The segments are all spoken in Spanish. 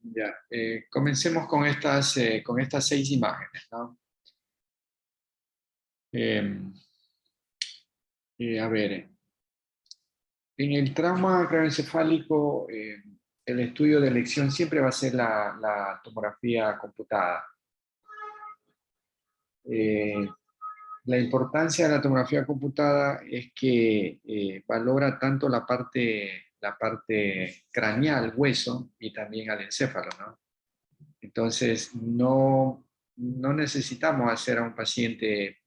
Ya, comencemos con estas 6 imágenes, ¿no? A ver, en el trauma craneoencefálico, el estudio de elección siempre va a ser la tomografía computada. Eh, la importancia de la tomografía computada es que valora tanto la parte craneal, hueso, y también al encéfalo, ¿no? Entonces, no necesitamos hacer a un paciente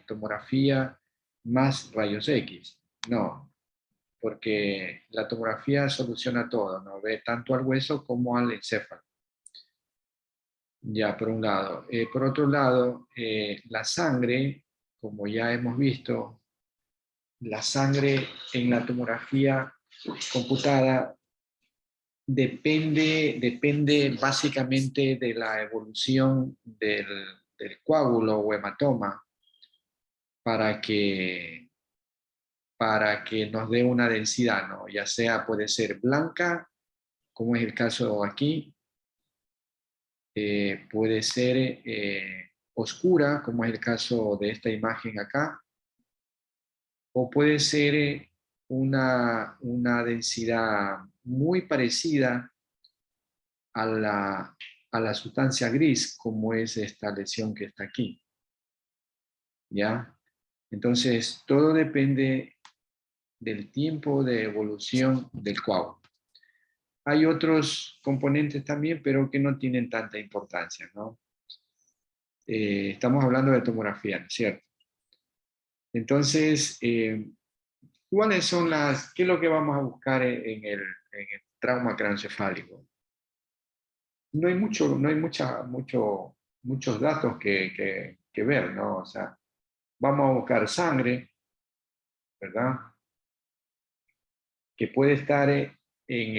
tomografía más rayos X. No, porque la tomografía soluciona todo, ¿no? Ve tanto al hueso como al encéfalo. Ya, por un lado. Por otro lado, la sangre, como ya hemos visto, la sangre en la tomografía computada depende básicamente de la evolución del coágulo o hematoma para que, para que nos dé una densidad, ¿no? Ya sea puede ser blanca, como es el caso aquí, puede ser oscura, como es el caso de esta imagen acá, o puede ser una densidad muy parecida a la sustancia gris, como es esta lesión que está aquí. ¿Ya? Entonces, todo depende del tiempo de evolución del coágulo. Hay otros componentes también, pero que no tienen tanta importancia, ¿no? Estamos hablando de tomografía, ¿no es cierto? Entonces, ¿qué es lo que vamos a buscar en el trauma craneoencefálico? No hay muchos datos que ver, ¿no? O sea, vamos a buscar sangre, ¿verdad? Que puede estar en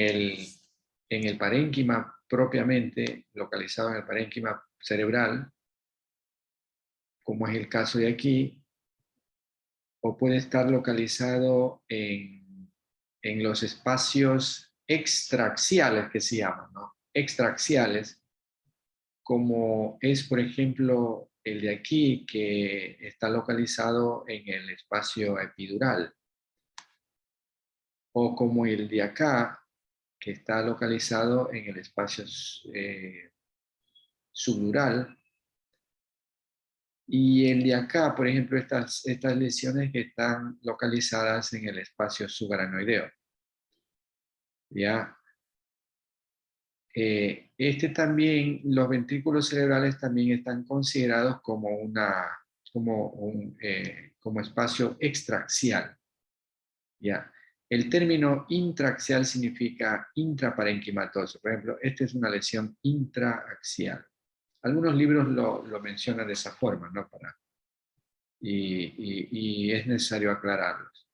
el parénquima propiamente, localizado en el parénquima cerebral, como es el caso de aquí, o puede estar localizado en los espacios extraaxiales que se llaman, ¿no? Extraaxiales, como es, por ejemplo, el de aquí, que está localizado en el espacio epidural, o como el de acá, que está localizado en el espacio subdural, y el de acá, por ejemplo, estas lesiones que están localizadas en el espacio subaranoideo. ¿Ya? Los ventrículos cerebrales también están considerados como espacio extraaxial. ¿Ya? El término intraaxial significa intraparenquimatoso. Por ejemplo, esta es una lesión intraaxial. Algunos libros lo mencionan de esa forma, ¿no? Y es necesario aclararlos.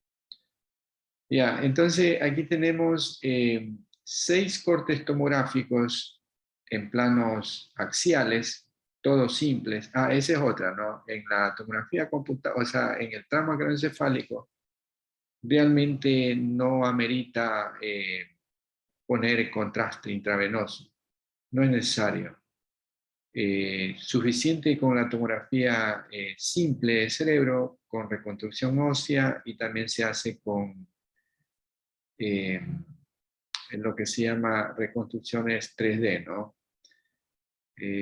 Ya, entonces aquí tenemos 6 cortes tomográficos en planos axiales, todos simples. Esa es otra, ¿no? En la tomografía computada, o sea, en el trauma craneoencefálico, realmente no amerita poner contraste intravenoso. No es necesario. Suficiente con la tomografía simple de cerebro, con reconstrucción ósea, y también se hace con en lo que se llama reconstrucciones 3D, ¿no?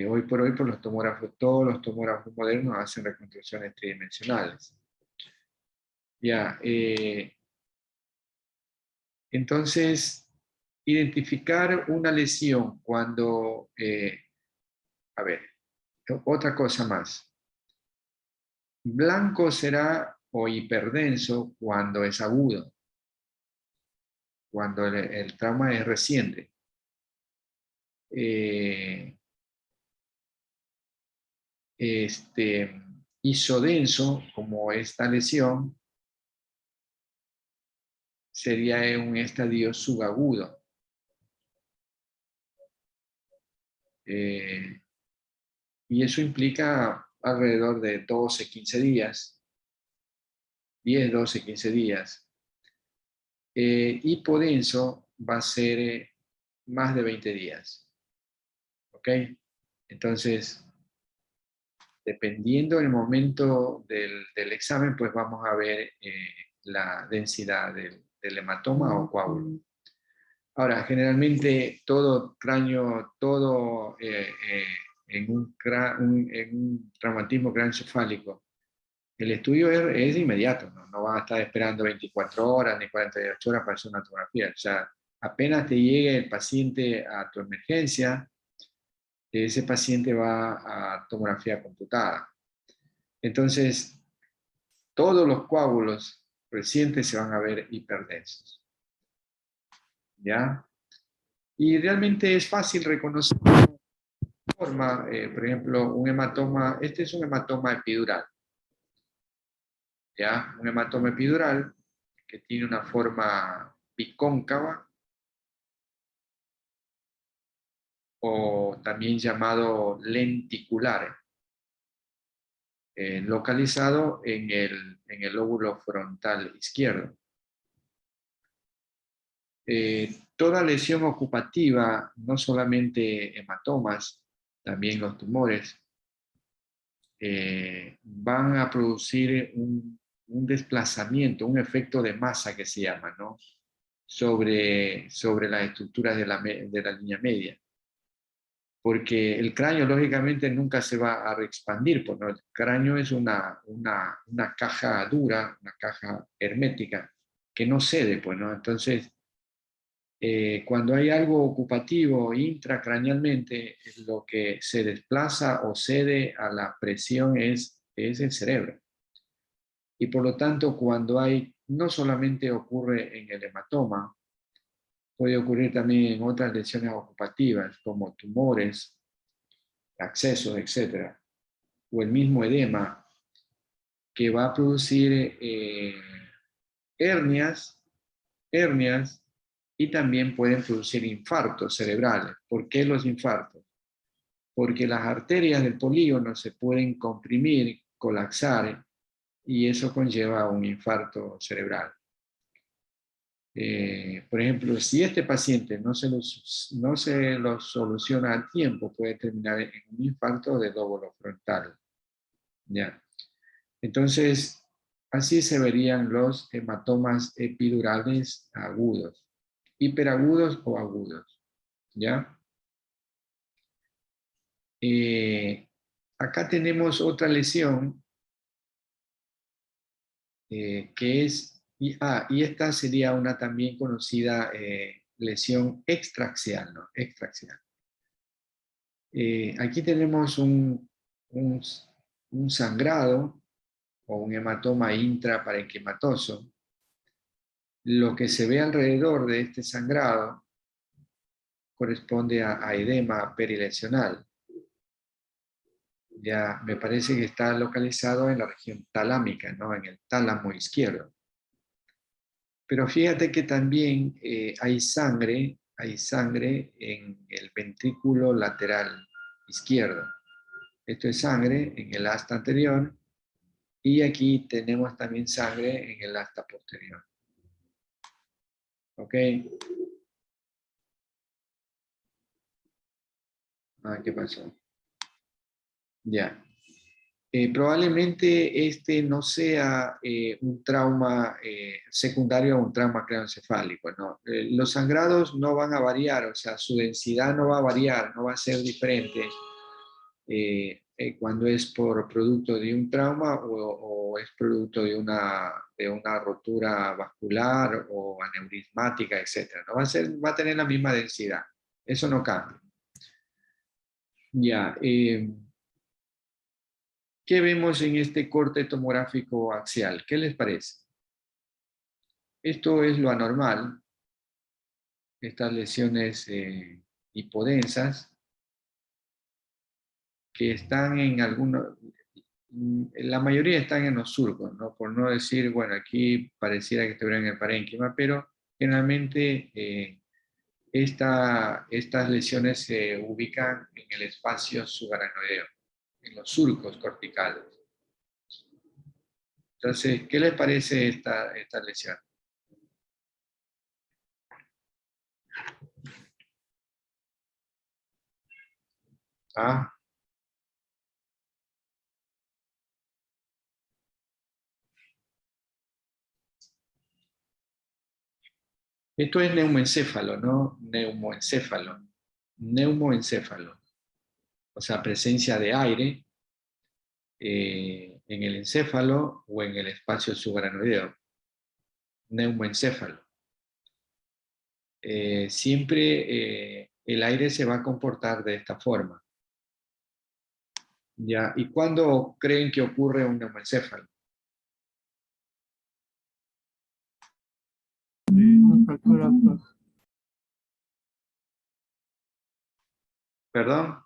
Hoy por hoy, por todos los tomógrafos modernos hacen reconstrucciones tridimensionales. Ya, entonces, identificar una lesión cuando, a ver, otra cosa más. Blanco será o hiperdenso cuando es agudo, cuando el trauma es reciente. Isodenso, como esta lesión, sería en un estadio subagudo. Y eso implica alrededor de 12, 15 días, 10, 12, 15 días. Hipodenso va a ser más de 20 días. ¿Ok? Entonces, dependiendo del momento del examen, pues vamos a ver la densidad del hematoma o coágulo. Ahora, generalmente todo cráneo, todo en un traumatismo craneoencefálico, el estudio es inmediato, ¿no? No vas a estar esperando 24 horas ni 48 horas para hacer una tomografía. O sea, apenas te llegue el paciente a tu emergencia, ese paciente va a tomografía computada. Entonces, todos los coágulos recientes se van a ver hiperdensos. ¿Ya? Y realmente es fácil reconocer forma, por ejemplo, un hematoma, este es un hematoma epidural, ¿ya? Un hematoma epidural que tiene una forma bicóncava o también llamado lenticular, localizado en el lóbulo frontal izquierdo. Toda lesión ocupativa, no solamente hematomas, también los tumores, van a producir un desplazamiento, un efecto de masa que se llama, ¿no? Sobre las estructuras de la línea media. Porque el cráneo, lógicamente, nunca se va a reexpandir, porque el cráneo es una caja dura, una caja hermética, que no cede, pues, ¿no? Entonces, cuando hay algo ocupativo intracranealmente, lo que se desplaza o cede a la presión es el cerebro. Y por lo tanto, cuando hay, no solamente ocurre en el hematoma, puede ocurrir también en otras lesiones ocupativas, como tumores, accesos, etc. O el mismo edema, que va a producir hernias, y también pueden producir infartos cerebrales. ¿Por qué los infartos? Porque las arterias del polígono se pueden comprimir, colapsar, y eso conlleva un infarto cerebral. Por ejemplo, si este paciente no se lo soluciona a tiempo, puede terminar en un infarto de lóbulo frontal. ¿Ya? Entonces, así se verían los hematomas epidurales agudos, hiperagudos o agudos. ¿Ya? Acá tenemos otra lesión que es, y esta sería una también conocida lesión extraaxial, ¿no? Extraaxial. Aquí tenemos un sangrado o un hematoma intraparenquimatoso. Lo que se ve alrededor de este sangrado corresponde a edema perilesional. Ya me parece que está localizado en la región talámica, ¿no? En el tálamo izquierdo. Pero fíjate que también hay sangre en el ventrículo lateral izquierdo. Esto es sangre en el asta anterior y aquí tenemos también sangre en el asta posterior. ¿Ok? ¿Qué pasó? Ya. Probablemente este no sea un trauma secundario a un trauma craneoencefálico, ¿no? Los sangrados no van a variar, o sea, su densidad no va a variar, no va a ser diferente cuando es por producto de un trauma o es producto de una rotura vascular o aneurismática, etc. No va a tener la misma densidad. Eso no cambia. Ya. ¿Qué vemos en este corte tomográfico axial? ¿Qué les parece? Esto es lo anormal, estas lesiones hipodensas que están en algunos, la mayoría están en los surcos, ¿no? Por no decir, bueno, aquí pareciera que estuvieran en el parénquima, pero generalmente estas lesiones se ubican en el espacio subaracnoideo, en los surcos corticales. Entonces, ¿qué les parece esta lesión? ¿Ah? Esto es neumoencéfalo, ¿no? Neumoencéfalo. Neumoencéfalo. O sea, presencia de aire en el encéfalo o en el espacio subaracnoideo. Neumoencéfalo. Siempre el aire se va a comportar de esta forma. ¿Ya? ¿Y cuándo creen que ocurre un neumoencéfalo? Una fractura, pues, ¿Perdón?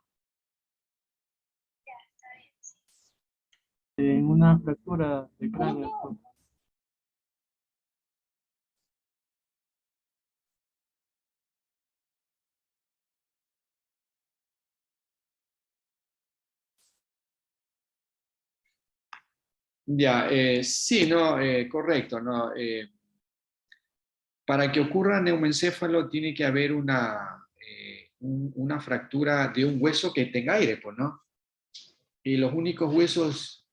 en una fractura de cráneo, pues. Ya, sí, no, correcto, no. Para que ocurra neumoencéfalo tiene que haber una fractura de un hueso que tenga aire, pues, ¿no? Y los únicos huesos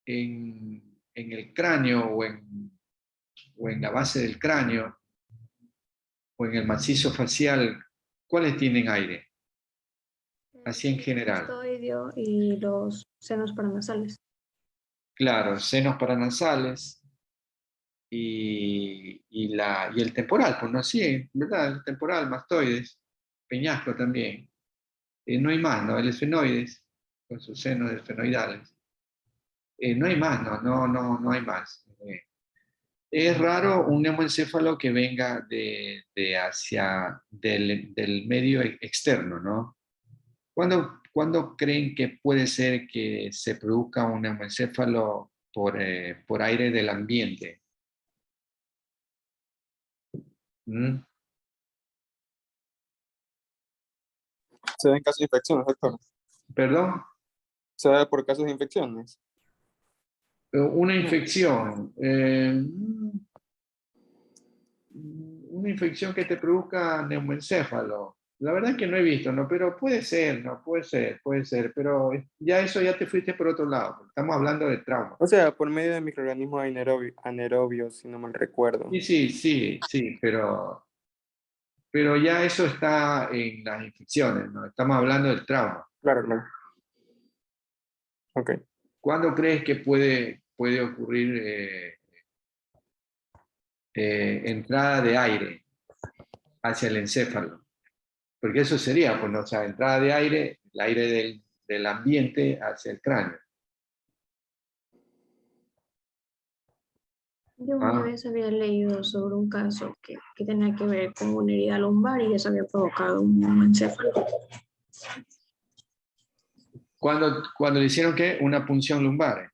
en el cráneo o en la base del cráneo o en el macizo facial, ¿cuáles tienen aire? Así en El general. mastoideo y los senos paranasales. Claro, senos paranasales y el temporal, pues no, sí, ¿verdad? El temporal, mastoides, peñasco también. No hay más, ¿no? El esfenoides, con sus senos esfenoidales. No hay más, no hay más. Es raro un neumoencéfalo que venga del medio externo, ¿no? ¿Cuándo creen que puede ser que se produzca un neumoencéfalo por aire del ambiente? ¿Mm? Se da en casos de infecciones, doctor. ¿Perdón? Se da por casos de infecciones. Una infección. Una infección que te produzca neumoencéfalo. La verdad es que no he visto, ¿no? Pero puede ser, ¿no? Puede ser. Pero ya eso ya te fuiste por otro lado. Estamos hablando de trauma. O sea, por medio de microorganismos anaerobios, si no mal recuerdo. Sí, pero ya eso está en las infecciones, ¿no? Estamos hablando del trauma. Claro, claro. Ok. ¿Cuándo crees que puede ocurrir entrada de aire hacia el encéfalo? Porque eso sería, pues, ¿no? O sea, entrada de aire, el aire del ambiente hacia el cráneo. Yo una Ah, vez había leído sobre un caso que tenía que ver con una herida lumbar y eso había provocado un encéfalo. cuando le hicieron ¿qué? Una punción lumbar.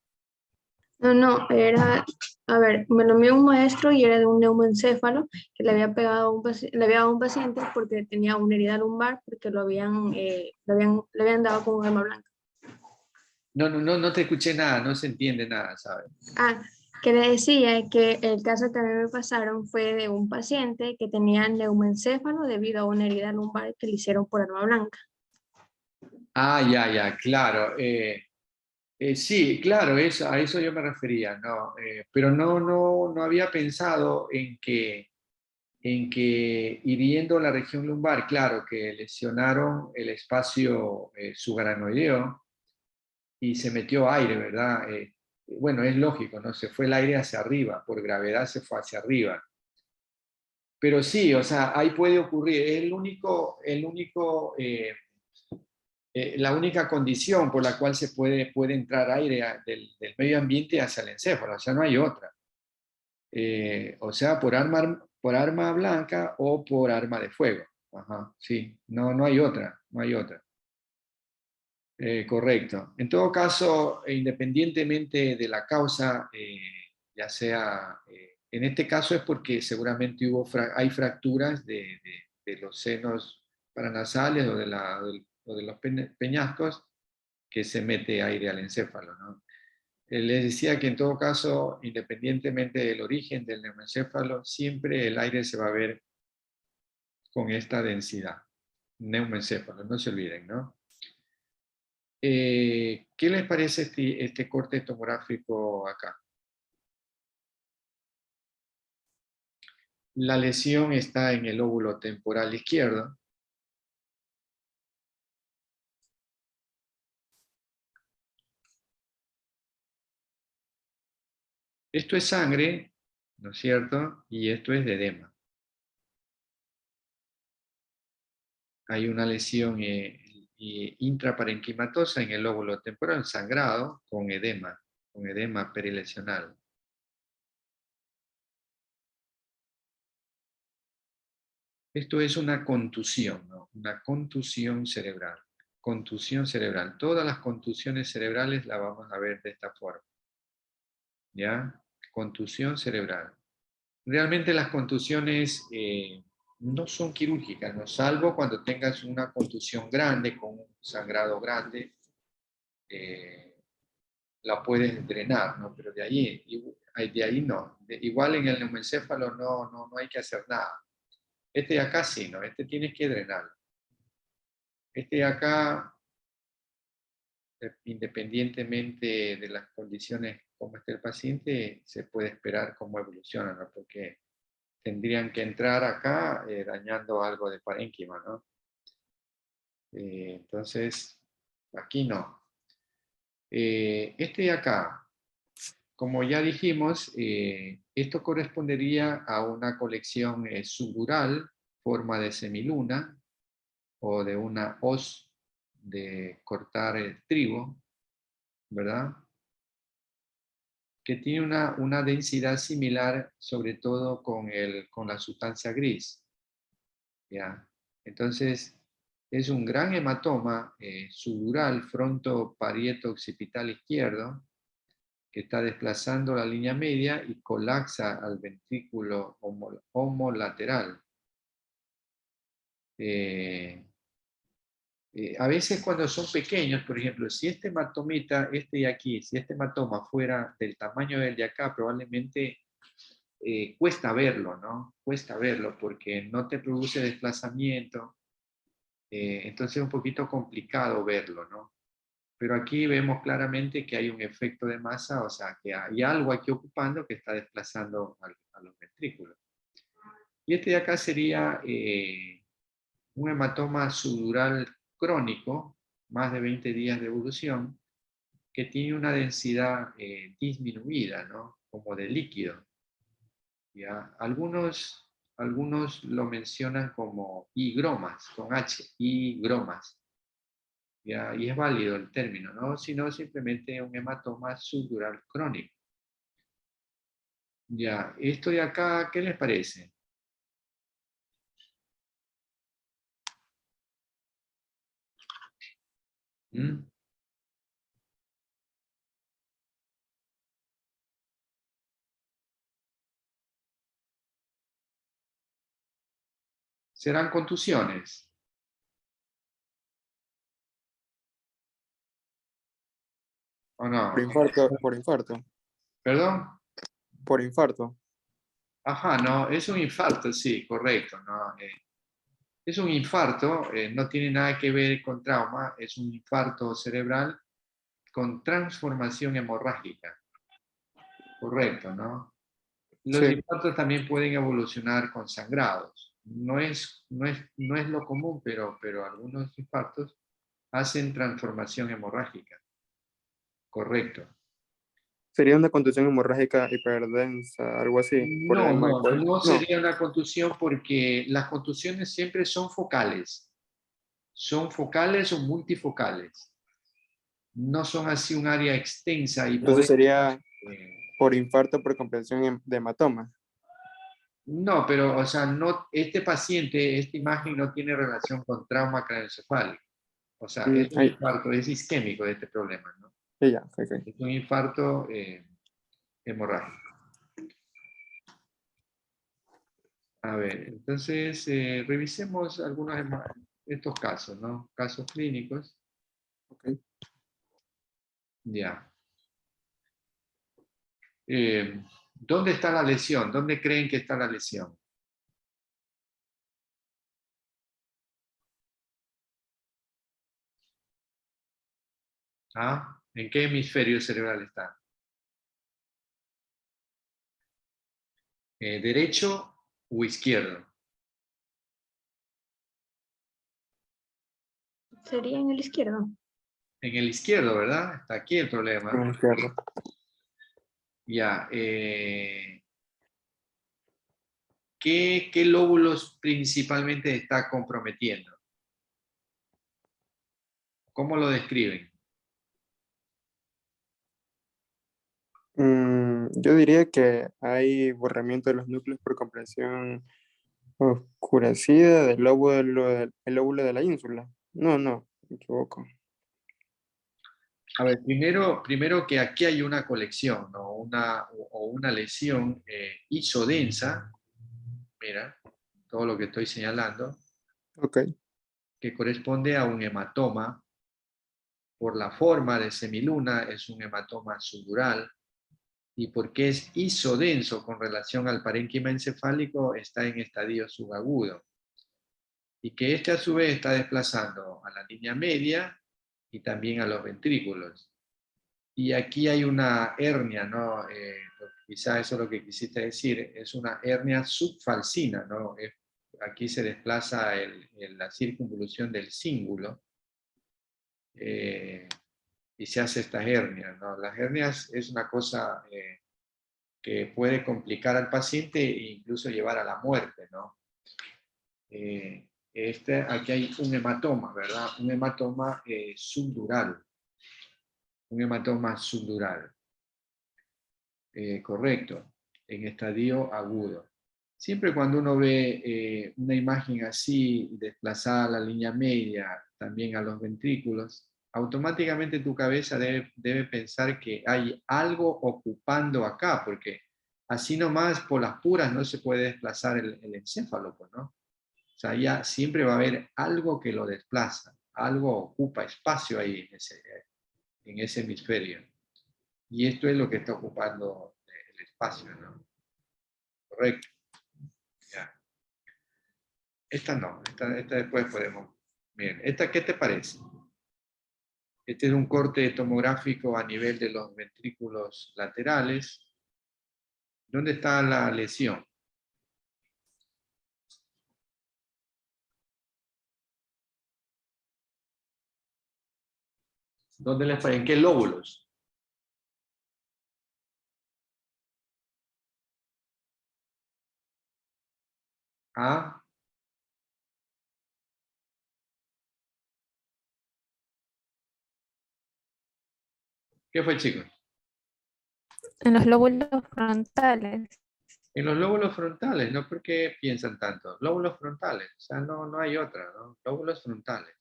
No, era, a ver, me lo envió un maestro y era de un neumoencéfalo que le había pegado a le había dado a un paciente porque tenía una herida lumbar porque le habían dado con un arma blanca. No te escuché nada, no se entiende nada, ¿sabes? Ah, que le decía que el caso que a mí me pasaron fue de un paciente que tenía neumoencéfalo debido a una herida lumbar que le hicieron por arma blanca. Ah, ya, claro. Sí, claro, a eso yo me refería, ¿no? Pero no había pensado en que hiriendo la región lumbar, claro, que lesionaron el espacio subaracnoideo y se metió aire, ¿verdad? Bueno, es lógico, ¿no? Se fue el aire hacia arriba, por gravedad se fue hacia arriba. Pero sí, o sea, ahí puede ocurrir, es la única condición por la cual se puede entrar aire del medio ambiente hacia el encéfalo, o sea, no hay otra. O sea, por arma blanca o por arma de fuego. Ajá, sí, no hay otra, no hay otra. Correcto. En todo caso, independientemente de la causa, ya sea, en este caso es porque seguramente hay fracturas de los senos paranasales o de los peñascos que se mete aire al encéfalo, ¿no? Les decía que en todo caso, independientemente del origen del neumoencéfalo, siempre el aire se va a ver con esta densidad. Neumoencéfalo, no se olviden, ¿no? ¿Qué les parece este corte tomográfico acá? La lesión está en el lóbulo temporal izquierdo. Esto es sangre, ¿no es cierto? Y esto es de edema. Hay una lesión intraparenquimatosa en el lóbulo temporal, sangrado, con edema perilesional. Esto es una contusión, ¿no? Una contusión cerebral. Contusión cerebral. Todas las contusiones cerebrales las vamos a ver de esta forma. ¿Ya? Contusión cerebral. Realmente las contusiones no son quirúrgicas, ¿no? Salvo cuando tengas una contusión grande, con un sangrado grande, la puedes drenar, ¿no? Pero de ahí no. Igual en el neumoencéfalo no hay que hacer nada. Este de acá sí, ¿no? Este tienes que drenar. Este de acá, independientemente de las condiciones como esté el paciente, se puede esperar cómo evoluciona, ¿no? Porque tendrían que entrar acá dañando algo de parénquima, ¿no? Entonces, aquí no. Este de acá, como ya dijimos, esto correspondería a una colección subdural, forma de semiluna, o de una hoz de cortar el trigo, ¿verdad? Que tiene una densidad similar, sobre todo con la sustancia gris, ¿ya? Entonces, es un gran hematoma subdural frontoparieto-occipital izquierdo, que está desplazando la línea media y colapsa al ventrículo homolateral. A veces cuando son pequeños, por ejemplo, si este hematomita, este de aquí, si este hematoma fuera del tamaño del de acá, probablemente cuesta verlo, ¿no? Cuesta verlo porque no te produce desplazamiento, entonces es un poquito complicado verlo, ¿no? Pero aquí vemos claramente que hay un efecto de masa, o sea, que hay algo aquí ocupando que está desplazando a los ventrículos. Y este de acá sería un hematoma subdural crónico, más de 20 días de evolución, que tiene una densidad disminuida, ¿no? Como de líquido. ¿Ya? Algunos lo mencionan como higromas, con H, higromas. ¿Ya? Y es válido el término, ¿no? Sino simplemente un hematoma subdural crónico. Ya, esto de acá, ¿qué les parece? ¿Mm? ¿Serán contusiones? ¿O no? Por infarto, por infarto, ¿Perdón? por infarto. Ajá, no, es un infarto, sí, correcto. ¿No? Es un infarto, no tiene nada que ver con trauma, es un infarto cerebral con transformación hemorrágica. Correcto, ¿no? Los Sí. infartos también pueden evolucionar con sangrados. No es lo común, pero algunos infartos hacen transformación hemorrágica. Correcto. Sería una contusión hemorrágica hiperdensa, algo así, por edema de cuello. No No, sería una contusión porque las contusiones siempre son focales. Son focales o multifocales. No son así un área extensa y entonces pueden... sería eh, por infarto por comprensión de hematoma. no, pero, o sea, no, este paciente, esta imagen no tiene relación con trauma craneoencefálico. O sea, es un Ahí, infarto, es isquémico de este problema, ¿no? ya, ok, ok. Es un infarto hemorrágico. A ver, entonces, revisemos algunos de estos casos, ¿no? Casos clínicos. Ok. Ya. ¿Dónde está la lesión? ¿Dónde creen que está la lesión? ¿Ah? ¿En qué hemisferio cerebral está? ¿Derecho o izquierdo? Sería en el izquierdo. En el izquierdo, ¿verdad? Está aquí el problema. Ah, izquierdo. Ya. ¿Qué lóbulos principalmente está comprometiendo? ¿Cómo lo describen? Yo diría que hay borramiento de los núcleos por compresión oscurecida del el lóbulo de la ínsula. No, me equivoco. A ver, primero que aquí hay una colección, ¿no? O una lesión isodensa, mira, todo lo que estoy señalando, Ok, que corresponde a un hematoma. Por la forma de semiluna es un hematoma subdural y porque es isodenso con relación al parénquima encefálico está en estadio subagudo. Y que este a su vez está desplazando a la línea media y también a los ventrículos. Y aquí hay una hernia, ¿no? Quizá eso es lo que quisiste decir, es una hernia subfalcina, ¿no? Aquí se desplaza la circunvolución del cíngulo y se hace esta hernia, ¿no? Las hernias es una cosa que puede complicar al paciente e incluso llevar a la muerte, ¿no? Aquí hay un hematoma, ¿verdad? Un hematoma subdural. Un hematoma subdural. Correcto, en estadio agudo. Siempre cuando uno ve una imagen así, desplazada a la línea media, también a los ventrículos, automáticamente tu cabeza debe pensar que hay algo ocupando acá, porque así nomás por las puras no se puede desplazar el encéfalo, pues, ¿no? O sea, ya siempre va a haber algo que lo desplaza, algo ocupa espacio ahí en ese hemisferio. Y esto es lo que está ocupando el espacio, ¿no? Correcto. Ya. Esta no, esta después podemos. Bien, ¿esta qué te parece? Este es un corte tomográfico a nivel de los ventrículos laterales. ¿Dónde está la lesión? ¿Dónde les parece? ¿En qué lóbulos? ¿Ah? ¿Qué fue, chicos? En los lóbulos frontales. En los lóbulos frontales, ¿no? ¿Por qué piensan tanto? Lóbulos frontales, o sea, no hay otra, ¿no? Lóbulos frontales.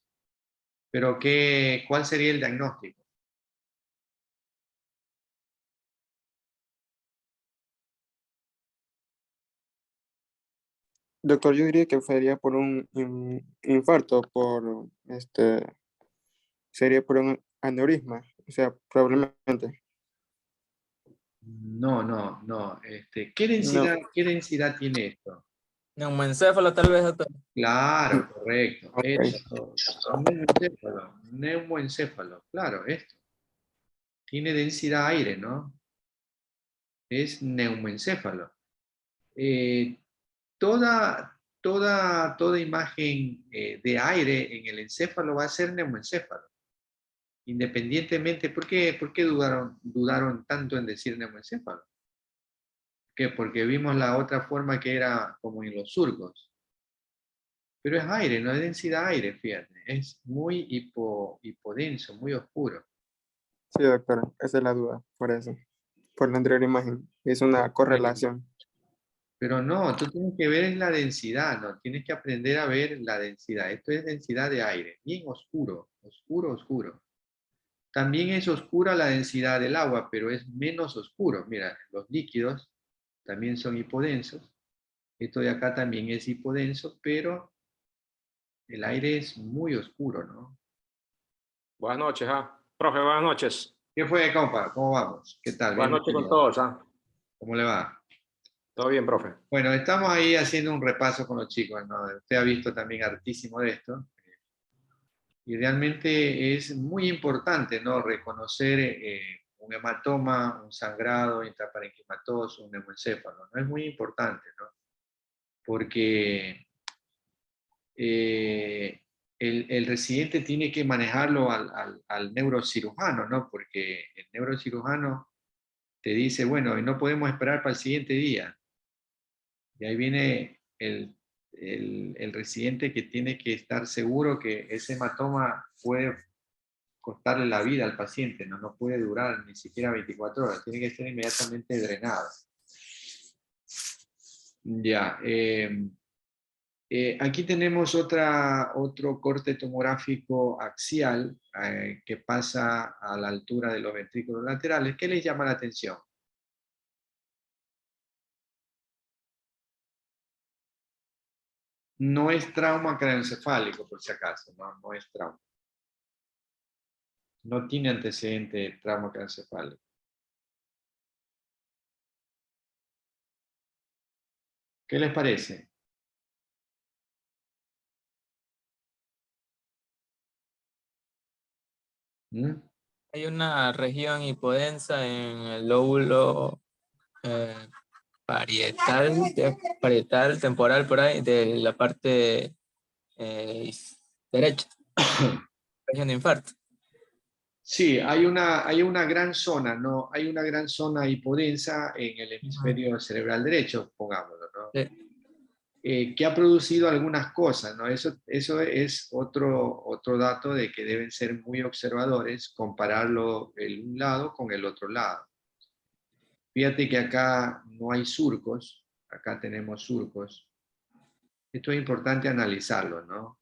Pero ¿cuál sería el diagnóstico? doctor, yo diría que sería por un infarto, sería por un aneurisma, o sea, probablemente. No. No, ¿Qué densidad tiene esto? Neumoencéfalo tal vez, doctor. Claro, correcto. ok, Esto. Neumoencéfalo. Claro, esto. Tiene densidad aire, ¿no? Es neumoencéfalo. Eh, toda imagen de aire en el encéfalo va a ser neumoencéfalo. Independientemente, ¿por qué dudaron tanto en decir neumoencéfalo? ¿Qué? Porque vimos la otra forma que era como en los surcos. Pero es aire, no es densidad aire, fíjate. Es muy hipodenso, muy oscuro. sí, doctor, esa es la duda, por eso, por la anterior imagen, es una correlación. Pero no, tú tienes que ver es la densidad, ¿no? Tienes que aprender a ver la densidad. Esto es densidad de aire, bien oscuro, oscuro. También es oscura la densidad del agua, pero es menos oscuro. Mira, los líquidos también son hipodensos. Esto de acá también es hipodenso, pero el aire es muy oscuro, ¿no? Buenas noches, Profe, buenas noches. ¿Qué fue, compa? ¿Cómo vamos? ¿Qué tal? Buenas noches con Bienvenido. todos, ¿Cómo le va? Todo bien, profe. Bueno, estamos ahí haciendo un repaso con los chicos, ¿no? Usted ha visto también hartísimo de esto. Y realmente es muy importante, ¿no? Reconocer un hematoma, un sangrado intraparenquimatoso, un neumoencéfalo, ¿no? Es muy importante, ¿no? Porque el residente tiene que manejarlo al neurocirujano, ¿no? Porque el neurocirujano te dice, bueno, no podemos esperar para el siguiente día. Y ahí viene el residente que tiene que estar seguro que ese hematoma puede costarle la vida al paciente, no, no puede durar ni siquiera 24 horas, tiene que ser inmediatamente drenado. Ya, aquí tenemos otro corte tomográfico axial que pasa a la altura de los ventrículos laterales. ¿Qué les llama la atención? No es trauma craneoencefálico, por si acaso, no, no es trauma. No tiene antecedente de trauma craneoencefálico. ¿Qué les parece? ¿Mm? Hay una región hipodensa en el lóbulo eh, parietal, temporal, por ahí, de la parte derecha, región de infarto. Sí, hay una gran zona, ¿no? Hay una gran zona hipodensa en el hemisferio cerebral derecho, pongámoslo, ¿no? Sí. Que ha producido algunas cosas, ¿no? Eso es otro dato de que deben ser muy observadores, compararlo el un lado con el otro lado. Fíjate que acá no hay surcos, acá tenemos surcos. Esto es importante analizarlo, ¿no?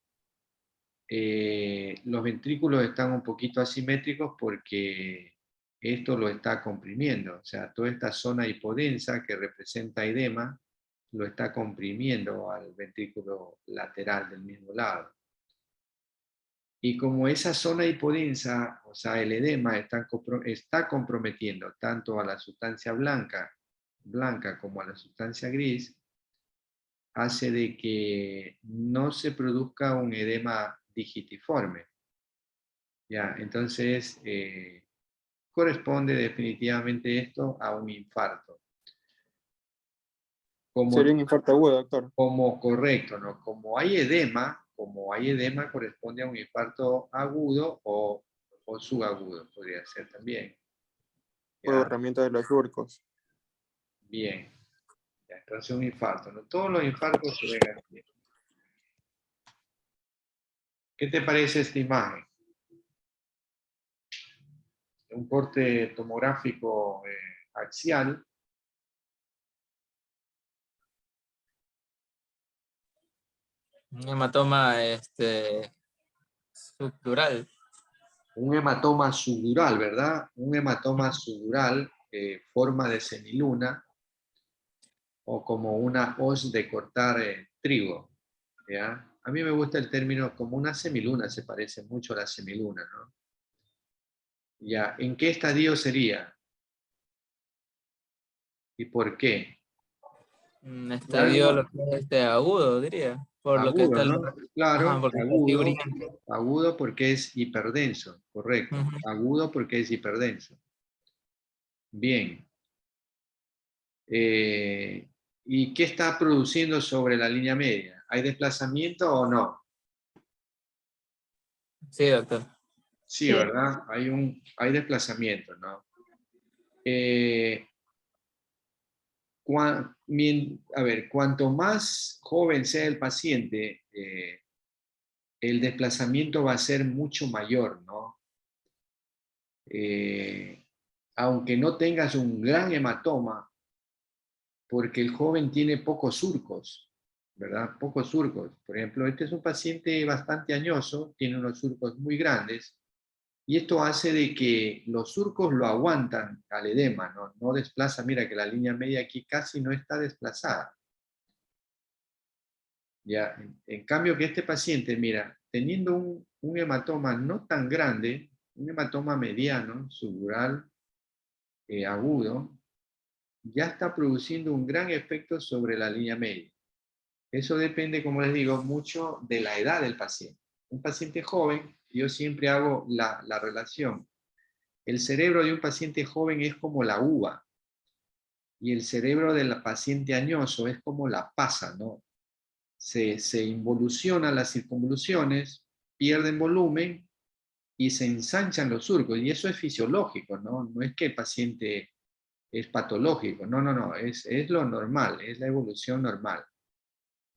Los ventrículos están un poquito asimétricos porque esto lo está comprimiendo, o sea, toda esta zona hipodensa que representa edema lo está comprimiendo al ventrículo lateral del mismo lado. Y como esa zona hipodensa, o sea, el edema está comprometiendo tanto a la sustancia blanca como a la sustancia gris, hace de que no se produzca un edema digitiforme. Ya, entonces corresponde definitivamente esto a un infarto. Sería un infarto agudo, doctor. Como correcto, ¿no? Como hay edema corresponde a un infarto agudo o subagudo, podría ser también. O Ya, herramienta de los surcos. bien. Ya, entonces un infarto, ¿no? Todos los infartos se ven así. ¿Qué te parece esta imagen? Un corte tomográfico axial. Un hematoma subdural. Un hematoma subdural, ¿verdad? Un hematoma subdural, forma de semiluna, o como una hoz de cortar trigo, ¿ya? A mí me gusta el término como una semiluna, se parece mucho a la semiluna, ¿no? Ya, ¿en qué estadio sería? ¿Y por qué? Estadio lo que es agudo, diría. Por lo que Agudo, está ¿no? Claro, porque está agudo. figuriento. Agudo porque es hiperdenso, correcto. Ujú. Agudo porque es hiperdenso. Bien. ¿Y qué está produciendo sobre la línea media? ¿Hay desplazamiento o no? Sí, doctor. Sí, Sí. ¿verdad? Hay desplazamiento, ¿no? A ver, cuanto más joven sea el paciente, el desplazamiento va a ser mucho mayor, ¿no? Aunque no tengas un gran hematoma, porque el joven tiene pocos surcos, ¿verdad? Pocos surcos. Por ejemplo, este es un paciente bastante añoso, tiene unos surcos muy grandes, y esto hace de que los surcos lo aguantan al edema, ¿no? No desplaza, mira que la línea media aquí casi no está desplazada. Ya, en cambio que este paciente, mira, teniendo un hematoma no tan grande, un hematoma mediano, subdural, agudo, ya está produciendo un gran efecto sobre la línea media. Eso depende, como les digo, mucho de la edad del paciente. Un paciente joven, yo siempre hago la relación. El cerebro de un paciente joven es como la uva y el cerebro del paciente añoso es como la pasa, ¿no? Se involucionan las circunvoluciones, pierden volumen y se ensanchan los surcos. Y eso es fisiológico, ¿no? No es que el paciente es patológico, no, es lo normal, es la evolución normal.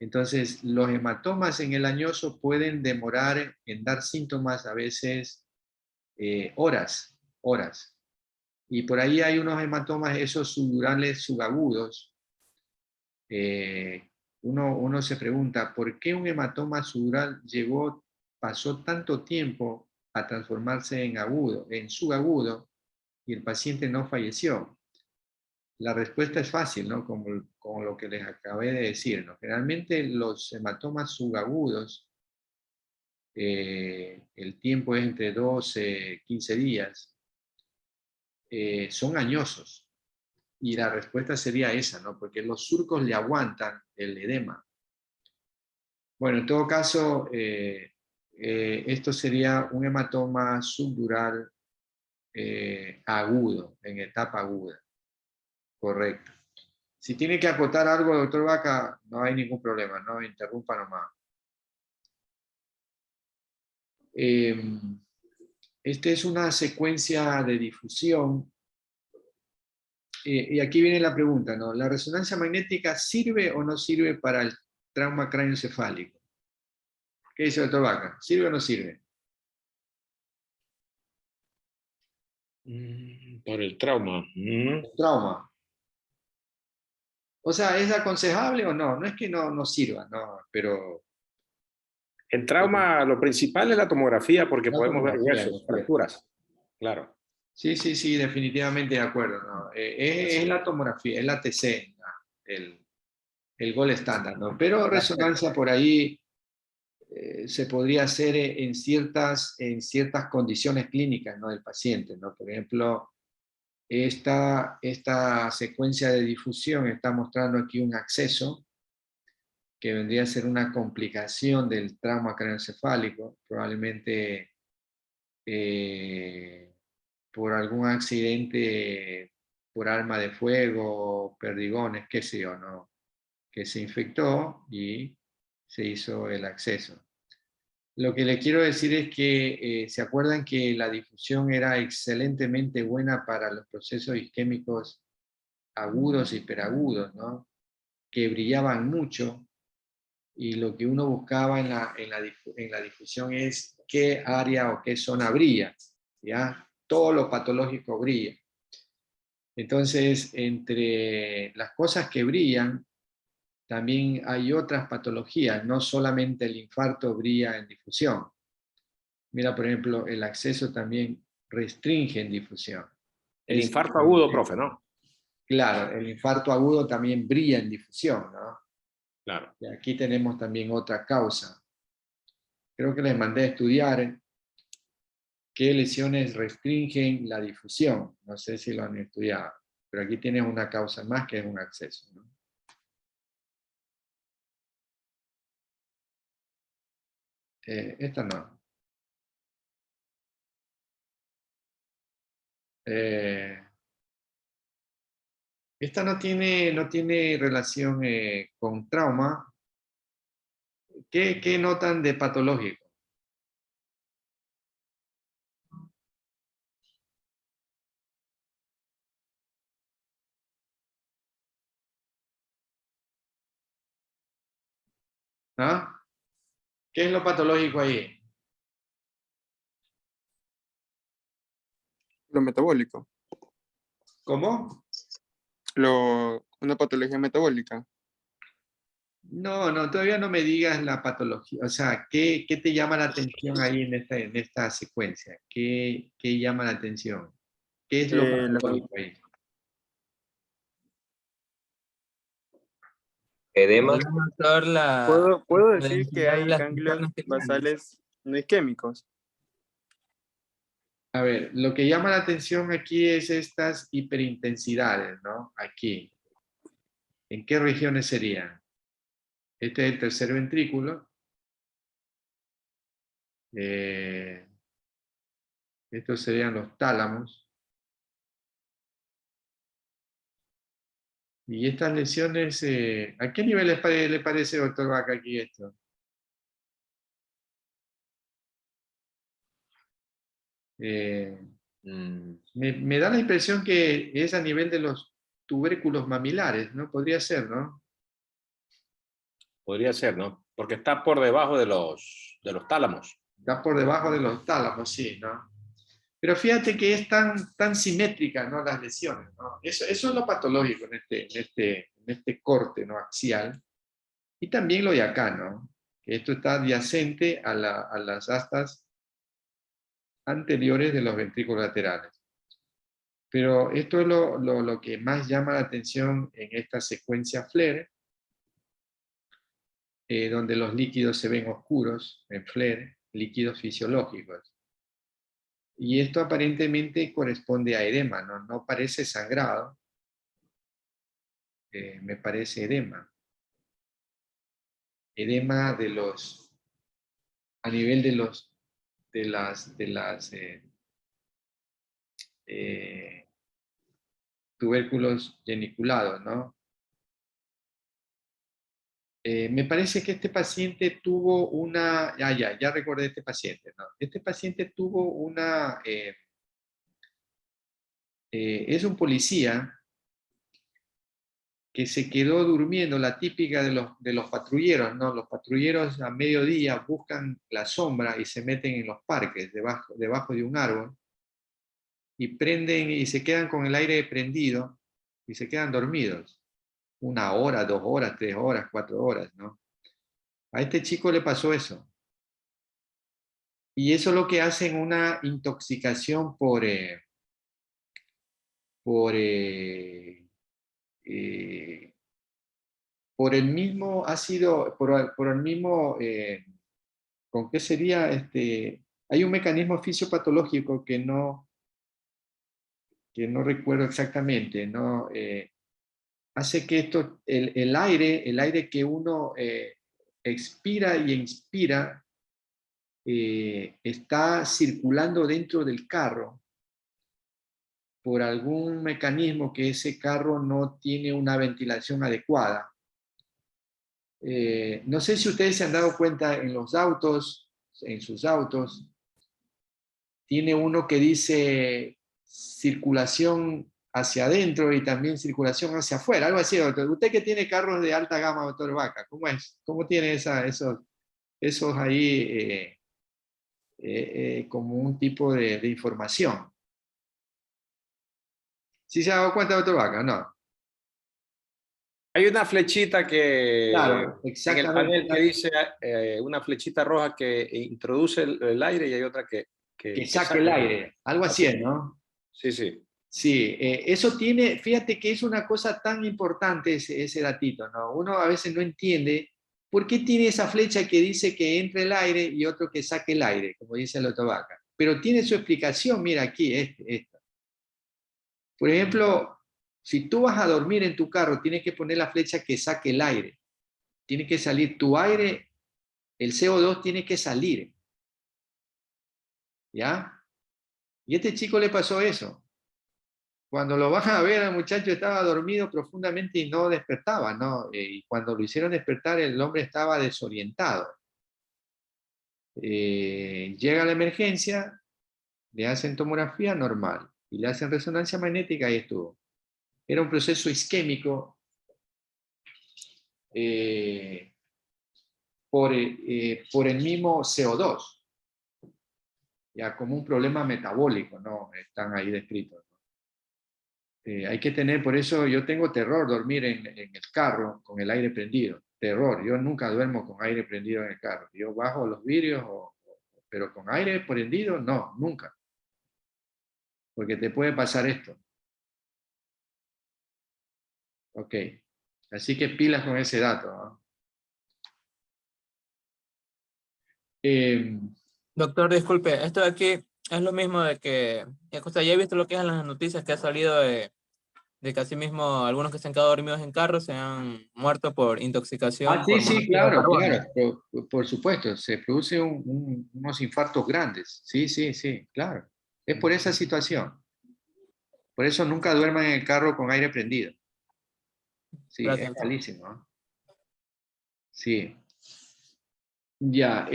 Entonces, los hematomas en el añoso pueden demorar en dar síntomas a veces horas. Y por ahí hay unos hematomas, esos subdurales subagudos. Uno se pregunta, ¿por qué un hematoma subdural pasó tanto tiempo a transformarse en agudo, en subagudo, y el paciente no falleció? La respuesta es fácil, ¿no? Como lo que les acabé de decir, ¿no? Generalmente los hematomas subagudos, el tiempo es entre 12, 15 días, son añosos. Y la respuesta sería esa, ¿no? Porque los surcos le aguantan el edema. Bueno, en todo caso, esto sería un hematoma subdural agudo, en etapa aguda. Correcto. Si tiene que acotar algo, doctor Vaca, no hay ningún problema, no interrumpa nomás. Esta es una secuencia de difusión. Y aquí viene la pregunta, ¿no? ¿La resonancia magnética sirve o no sirve para el trauma craneoencefálico? ¿Qué dice el doctor Vaca? ¿Sirve o no sirve? Por el trauma. Trauma. O sea, ¿es aconsejable o no? No es que no sirva, no, pero... En trauma, lo principal es la tomografía porque La podemos ver tomografía, ¿no huesos, es cierto? fracturas. Claro. Sí, definitivamente de acuerdo, ¿no? Es la tomografía, es la TC, ¿no? el gol estándar, ¿no? Pero resonancia por ahí se podría hacer en ciertas condiciones clínicas, ¿no? Del paciente, ¿no? Por ejemplo, esta secuencia de difusión está mostrando aquí un acceso que vendría a ser una complicación del trauma craneoencefálico, probablemente por algún accidente por arma de fuego, perdigones, qué sé yo, ¿no? Que se infectó y se hizo el acceso. Lo que le quiero decir es que se acuerdan que la difusión era excelentemente buena para los procesos isquémicos agudos y hiperagudos, ¿no? Que brillaban mucho y lo que uno buscaba en la difusión es qué área o qué zona brilla, ¿ya? Todo lo patológico brilla. Entonces, entre las cosas que brillan, también hay otras patologías, no solamente el infarto brilla en difusión. Mira, por ejemplo, el acceso también restringe en difusión. El infarto agudo, profe, ¿no? Claro, el infarto agudo también brilla en difusión, ¿no? Claro. Y aquí tenemos también otra causa. Creo que les mandé a estudiar qué lesiones restringen la difusión. No sé si lo han estudiado, pero aquí tienes una causa más que es un acceso, ¿no? Esta no. Esta no tiene relación con trauma. ¿Qué notan de patológico? ¿Ah? ¿Qué es lo patológico ahí? Lo metabólico. ¿Cómo? Una patología metabólica. No, todavía no me digas la patología. O sea, ¿qué te llama la atención ahí en esta secuencia? ¿Qué llama la atención? ¿Qué es lo La- patológico ahí? Edema. ¿Podría notar la puedo decir que densidad de hay las ganglios membranas que tiene? basales no isquémicos. A ver, lo que llama la atención aquí es estas hiperintensidades, ¿no? Aquí. ¿En qué regiones serían? Este es el tercer ventrículo. Estos serían los tálamos. Y estas lesiones, ¿a qué nivel le parece, doctor Vaca, aquí esto? Me da la impresión que es a nivel de los tubérculos mamilares, ¿no? Podría ser, ¿no? Podría ser, ¿no? Porque está por debajo de los tálamos. Está por debajo de los tálamos, sí, ¿no? Pero fíjate que es tan simétrica, ¿no? Las lesiones, ¿no? Eso es lo patológico en este corte, ¿no? Axial. Y también lo de acá, ¿no? Que esto está adyacente a las astas anteriores de los ventrículos laterales. Pero esto es lo que más llama la atención en esta secuencia FLAIR, donde los líquidos se ven oscuros en FLAIR, líquidos fisiológicos. Y esto aparentemente corresponde a edema, ¿no? No parece sangrado, me parece edema. Edema a nivel de las tubérculos geniculados, ¿no? Me parece que este paciente tuvo una, ya recordé este paciente, ¿no? Este paciente tuvo una, es un policía que se quedó durmiendo, la típica de los patrulleros, ¿no? Los patrulleros a mediodía buscan la sombra y se meten en los parques, debajo de un árbol, y prenden y se quedan con el aire prendido y se quedan dormidos. 1 hora, 2 horas, 3 horas, 4 horas, ¿no? A este chico le pasó eso. Y eso es lo que hacen una intoxicación por el mismo ácido, por el mismo, ¿con qué sería? Hay un mecanismo fisiopatológico que no recuerdo exactamente, ¿no? Hace que el aire que uno expira y inspira, está circulando dentro del carro por algún mecanismo que ese carro no tiene una ventilación adecuada. No sé si ustedes se han dado cuenta en los autos, en sus autos, tiene uno que dice circulación hacia adentro y también circulación hacia afuera, algo así, doctor. Usted que tiene carros de alta gama, doctor Vaca, ¿cómo es? ¿Cómo tiene esos ahí como un tipo de información? ¿Sí se ha dado cuenta, doctor Vaca? No. Hay una flechita que Claro, en el exactamente. panel que dice una flechita roja que introduce el aire y hay otra que Saque el aire, algo así, Así. ¿no? Sí, sí. Sí, eso tiene, fíjate que es una cosa tan importante ese datito, ¿no? Uno a veces no entiende por qué tiene esa flecha que dice que entre el aire y otro que saque el aire, como dice el Vaca. Pero tiene su explicación, mira aquí, esta. Por ejemplo, si tú vas a dormir en tu carro, tienes que poner la flecha que saque el aire. Tiene que salir tu aire, el CO2 tiene que salir. ¿Ya? Y a este chico le pasó eso. Cuando lo van a ver, el muchacho estaba dormido profundamente y no despertaba, ¿no? Y cuando lo hicieron despertar, el hombre estaba desorientado. Llega a la emergencia, le hacen tomografía normal y le hacen resonancia magnética y estuvo. Era un proceso isquémico por el mismo CO2, ya como un problema metabólico, ¿no? Están ahí descritos. Hay que tener, por eso yo tengo terror dormir en el carro con el aire prendido. Terror, yo nunca duermo con aire prendido en el carro. Yo bajo los vidrios, pero con aire prendido, no, nunca. Porque te puede pasar esto. Ok, así que pilas con ese dato, ¿no? Doctor, disculpe, esto de aquí es lo mismo de que, o sea, ya he visto lo que es en las noticias que ha salido de que asimismo algunos que se han quedado dormidos en carros se han muerto por intoxicación Ah, sí, por sí, monóxido de claro, carbono. claro, por supuesto, se produce unos infartos grandes, sí, sí, sí, claro. Es por esa situación. Por eso nunca duerman en el carro con aire prendido. Sí, es Gracias. malísimo, ¿no? Sí. Ya.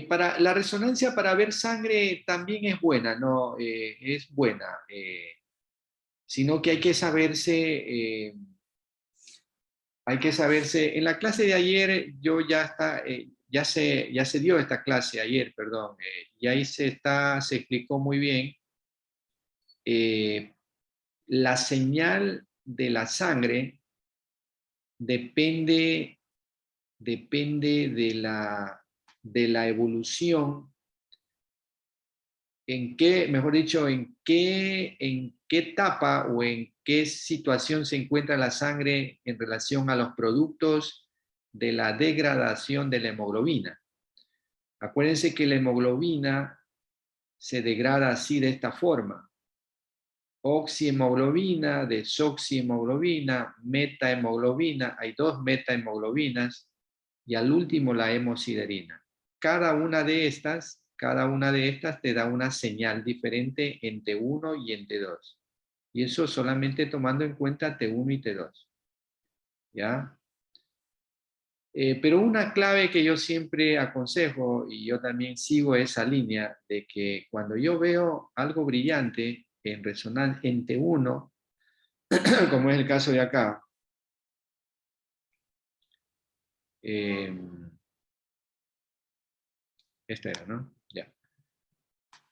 Para la resonancia para ver sangre también es buena, ¿no? Es buena. Sino que hay que saberse, en la clase de ayer yo ya se dio esta clase ayer, perdón, y ahí se explicó muy bien la señal de la sangre depende, depende de la evolución, mejor dicho, en qué etapa o en qué situación se encuentra la sangre en relación a los productos de la degradación de la hemoglobina. Acuérdense que la hemoglobina se degrada así de esta forma: oxihemoglobina, desoxihemoglobina, metahemoglobina, hay dos metahemoglobinas, y al último la hemosiderina. Cada una de estas te da una señal diferente en T1 y en T2. Y eso solamente tomando en cuenta T1 y T2. ¿Ya? Pero una clave que yo siempre aconsejo, y yo también sigo esa línea, de que cuando yo veo algo brillante en resonancia en T1, como es el caso de acá, esta era, ¿no? Ya.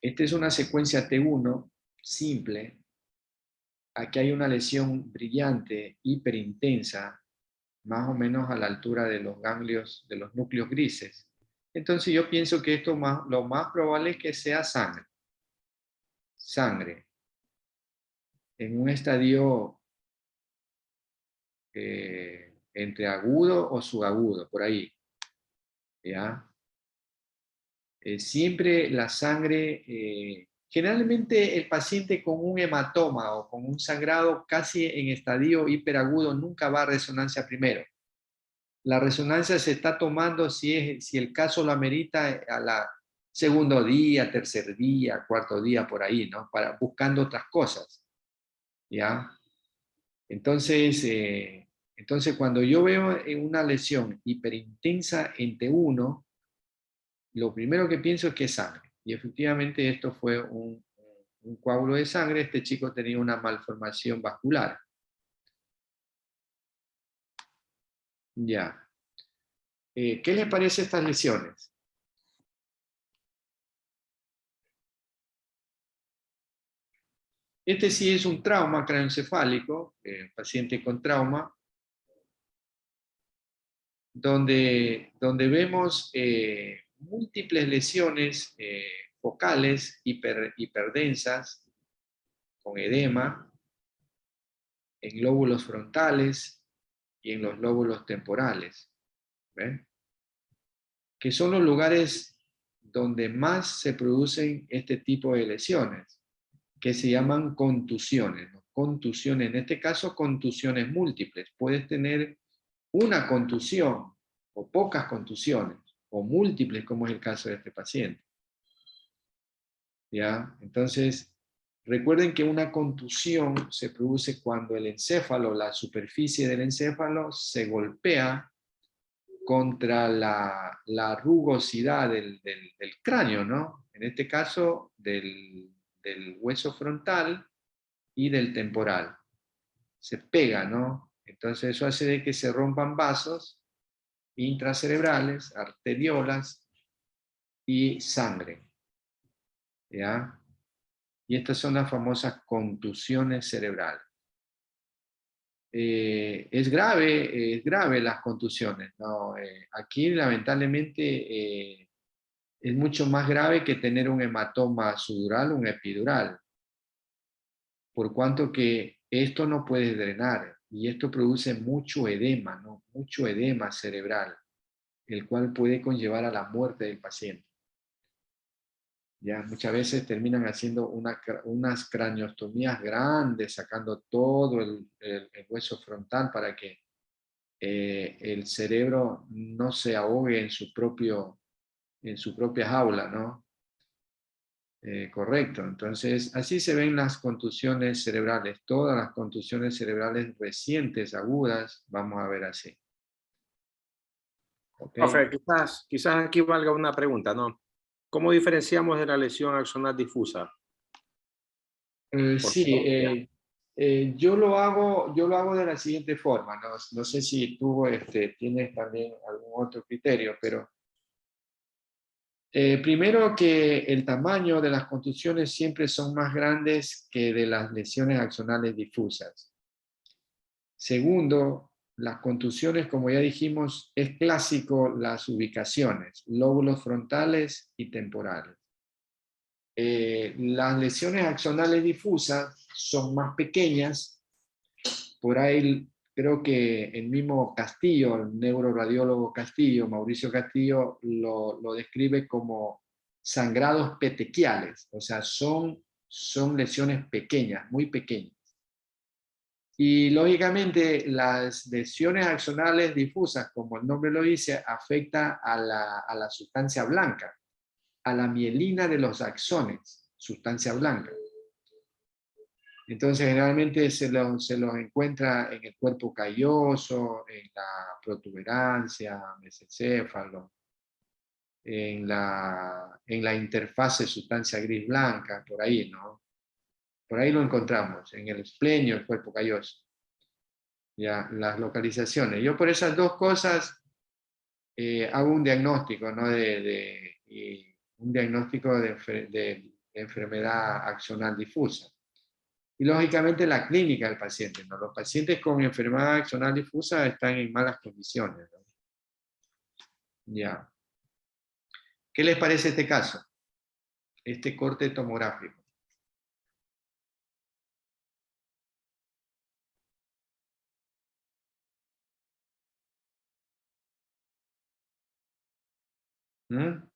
Esta es una secuencia T1 simple. Aquí hay una lesión brillante, hiperintensa, más o menos a la altura de los ganglios, de los núcleos grises. Entonces yo pienso que lo más probable es que sea sangre. Sangre. En un estadio entre agudo o subagudo, por ahí. ¿Ya? Siempre la sangre, generalmente el paciente con un hematoma o con un sangrado casi en estadio hiperagudo nunca va a resonancia primero. La resonancia se está tomando si el caso lo amerita a la segundo día, tercer día, cuarto día, por ahí, ¿no? Buscando otras cosas, ¿ya? Entonces, cuando yo veo una lesión hiperintensa en T1, lo primero que pienso es que es sangre. Y efectivamente esto fue un coágulo de sangre. Este chico tenía una malformación vascular. Ya. ¿Qué les parece estas lesiones? Este sí es un trauma craneoencefálico, paciente con trauma, donde vemos múltiples lesiones focales hiperdensas, con edema, en lóbulos frontales y en los lóbulos temporales. ¿Ven? Que son los lugares donde más se producen este tipo de lesiones, que se llaman contusiones, ¿no? Contusiones, en este caso contusiones múltiples. Puedes tener una contusión o pocas contusiones, o múltiples, como es el caso de este paciente. ¿Ya? Entonces, recuerden que una contusión se produce cuando el encéfalo, la superficie del encéfalo, se golpea contra la rugosidad del cráneo, ¿no? En este caso, del hueso frontal y del temporal. Se pega, ¿no? Entonces eso hace de que se rompan vasos intracerebrales, arteriolas y sangre, ¿ya? Y estas son las famosas contusiones cerebrales. Es grave las contusiones, ¿no? Aquí lamentablemente es mucho más grave que tener un hematoma sudural o un epidural, por cuanto que esto no puede drenar y esto produce mucho edema, ¿no? Mucho edema cerebral, el cual puede conllevar a la muerte del paciente. Ya, muchas veces terminan haciendo unas craneostomías grandes, sacando todo el hueso frontal para que el cerebro no se ahogue en su propia jaula, ¿no? Correcto. Entonces, así se ven las contusiones cerebrales. Todas las contusiones cerebrales recientes, agudas, vamos a ver así. ¿Ok? Profe, quizás aquí valga una pregunta, ¿no? ¿Cómo diferenciamos de la lesión axonal difusa? Sí, yo lo hago de la siguiente forma. No sé si tú tienes también algún otro criterio, pero primero que el tamaño de las contusiones siempre son más grandes que de las lesiones axonales difusas. Segundo, las contusiones, como ya dijimos, es clásico las ubicaciones, lóbulos frontales y temporales. Las lesiones axonales difusas son más pequeñas. Por ahí creo que el mismo Castillo, el neuroradiólogo Castillo, Mauricio Castillo, lo describe como sangrados petequiales, o sea, son lesiones pequeñas, muy pequeñas. Y lógicamente las lesiones axonales difusas, como el nombre lo dice, afecta a la sustancia blanca, a la mielina de los axones, sustancia blanca. Entonces generalmente se los encuentra en el cuerpo calloso, en la protuberancia, mesencéfalo, en la interfase sustancia gris-blanca, por ahí, ¿no? Por ahí lo encontramos, en el esplenio, el cuerpo calloso. Ya, las localizaciones. Yo por esas dos cosas hago un diagnóstico, ¿no? Un diagnóstico de enfermedad axonal difusa. Y lógicamente la clínica del paciente, ¿no? Los pacientes con enfermedad axonal difusa están en malas condiciones, ¿no? Ya. ¿Qué les parece este caso? Este corte tomográfico. ¿Mm?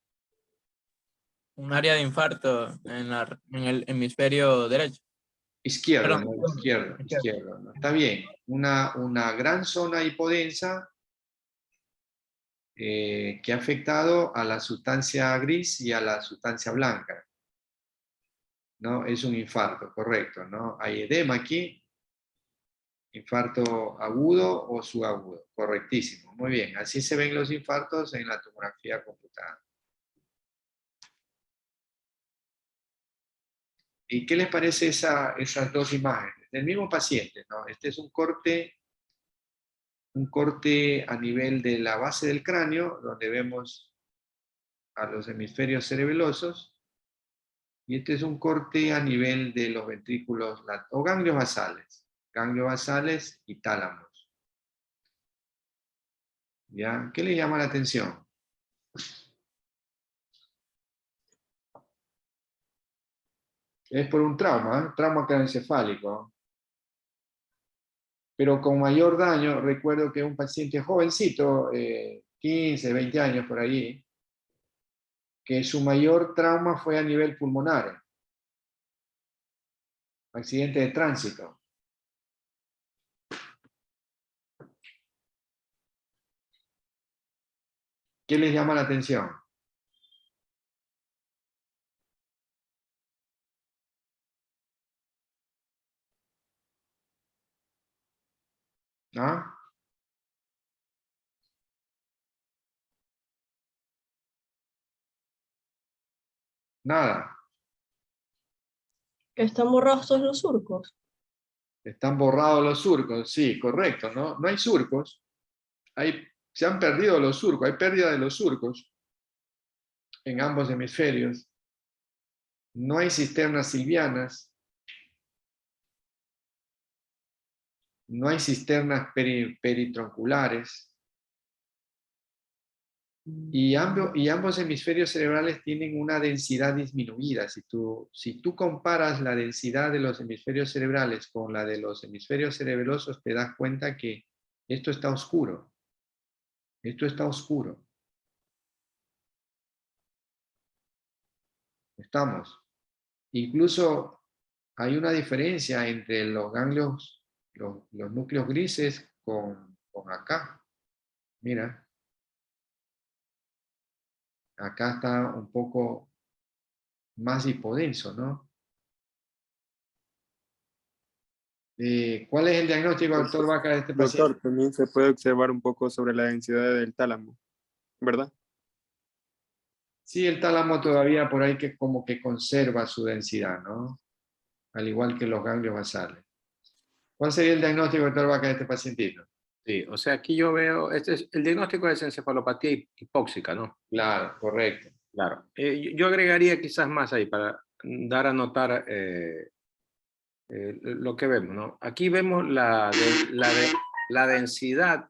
Un área de infarto en el hemisferio derecho. Izquierdo, Perdón, ¿no? Izquierdo, ¿no? Está bien. Una gran zona hipodensa que ha afectado a la sustancia gris y a la sustancia blanca, ¿no? Es un infarto, correcto, ¿no? Hay edema aquí, infarto agudo o subagudo, correctísimo, muy bien. Así se ven los infartos en la tomografía computada. ¿Y qué les parece esas dos imágenes? Del mismo paciente, ¿no? Este es un corte a nivel de la base del cráneo, donde vemos a los hemisferios cerebelosos, y este es un corte a nivel de los ventrículos o ganglios basales y tálamos. ¿Ya? ¿Qué le llama la atención? Es por un trauma craneoencefálico. Pero con mayor daño, recuerdo que un paciente jovencito, 15, 20 años por ahí, que su mayor trauma fue a nivel pulmonar, accidente de tránsito. ¿Qué les llama la atención? ¿Ah? Nada. Que están borrados todos los surcos. Están borrados los surcos, sí, correcto, ¿no? No hay surcos. Se han perdido los surcos, hay pérdida de los surcos en ambos hemisferios. No hay cisternas silvianas. No hay cisternas peritronculares. Y ambos hemisferios cerebrales tienen una densidad disminuida. Si tú comparas la densidad de los hemisferios cerebrales con la de los hemisferios cerebelosos, te das cuenta que esto está oscuro. Esto está oscuro. Estamos. Incluso hay una diferencia entre los ganglios, los núcleos grises con acá. Mira. Acá está un poco más hipodenso, ¿no? ¿Cuál es el diagnóstico, doctor Vaca, de este paciente? Doctor, también se puede observar un poco sobre la densidad del tálamo, ¿verdad? Sí, el tálamo todavía por ahí que como que conserva su densidad, ¿no? Al igual que los ganglios basales. ¿Cuál sería el diagnóstico, doctor Vaca, de este pacientito? Sí, o sea, aquí yo veo, el diagnóstico es encefalopatía hipóxica, ¿no? Claro, correcto. Claro. Yo agregaría quizás más ahí para dar a notar lo que vemos, ¿no? Aquí vemos la densidad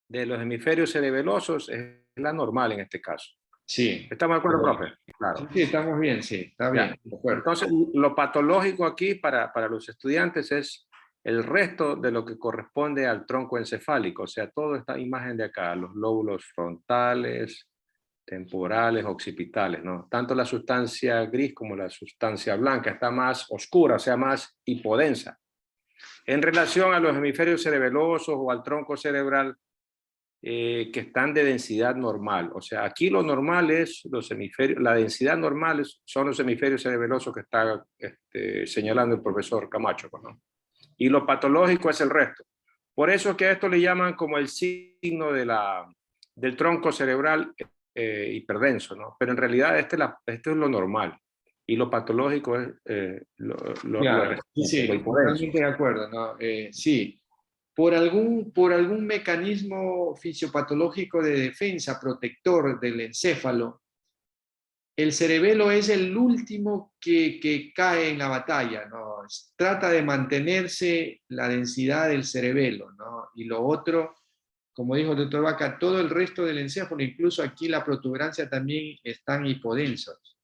de los hemisferios cerebelosos es la normal en este caso. Sí. ¿Estamos de acuerdo, profe? Sí, Claro. sí, estamos bien, sí, está Ya. bien, de acuerdo. Entonces, lo patológico aquí para los estudiantes es el resto de lo que corresponde al tronco encefálico, o sea, toda esta imagen de acá, los lóbulos frontales, temporales, occipitales, ¿no? Tanto la sustancia gris como la sustancia blanca está más oscura, o sea, más hipodensa. En relación a los hemisferios cerebelosos o al tronco cerebral, que están de densidad normal. O sea, aquí lo normal es los hemisferios, la densidad normal son los hemisferios cerebelosos que está señalando el profesor Camacho, ¿no? Y lo patológico es el resto. Por eso que a esto le llaman como el signo del tronco cerebral hiperdenso, ¿no? Pero en realidad esto es lo normal. Y lo patológico es Claro, sí, lo sí, hipodenso. totalmente de acuerdo, ¿no? Sí, por algún mecanismo fisiopatológico de defensa protector del encéfalo, el cerebelo es el último que cae en la batalla, ¿no? Trata de mantenerse la densidad del cerebelo, ¿no? Y lo otro, como dijo el doctor Vaca, todo el resto del encéfalo, incluso aquí la protuberancia también están hipodensos.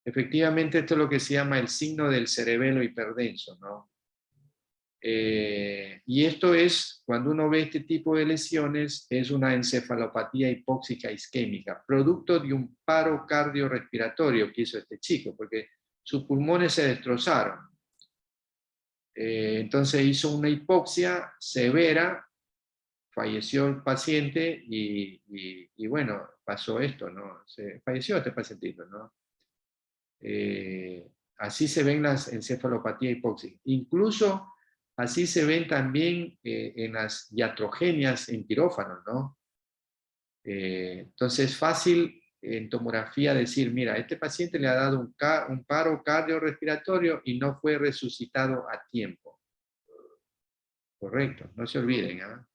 Efectivamente, esto es lo que se llama el signo del cerebelo hiperdenso, ¿no? Y esto es, cuando uno ve este tipo de lesiones, es una encefalopatía hipóxica isquémica, producto de un paro cardiorrespiratorio que hizo este chico, porque sus pulmones se destrozaron. Entonces hizo una hipoxia severa, falleció el paciente y bueno, pasó esto, ¿no? Falleció este pacientito, ¿no? Así se ven las encefalopatías hipóxicas. Incluso así se ven también en las iatrogenias en quirófano, ¿no? Entonces es fácil en tomografía decir, mira, este paciente le ha dado un paro cardiorrespiratorio y no fue resucitado a tiempo. Correcto, no se olviden. ¿Eh?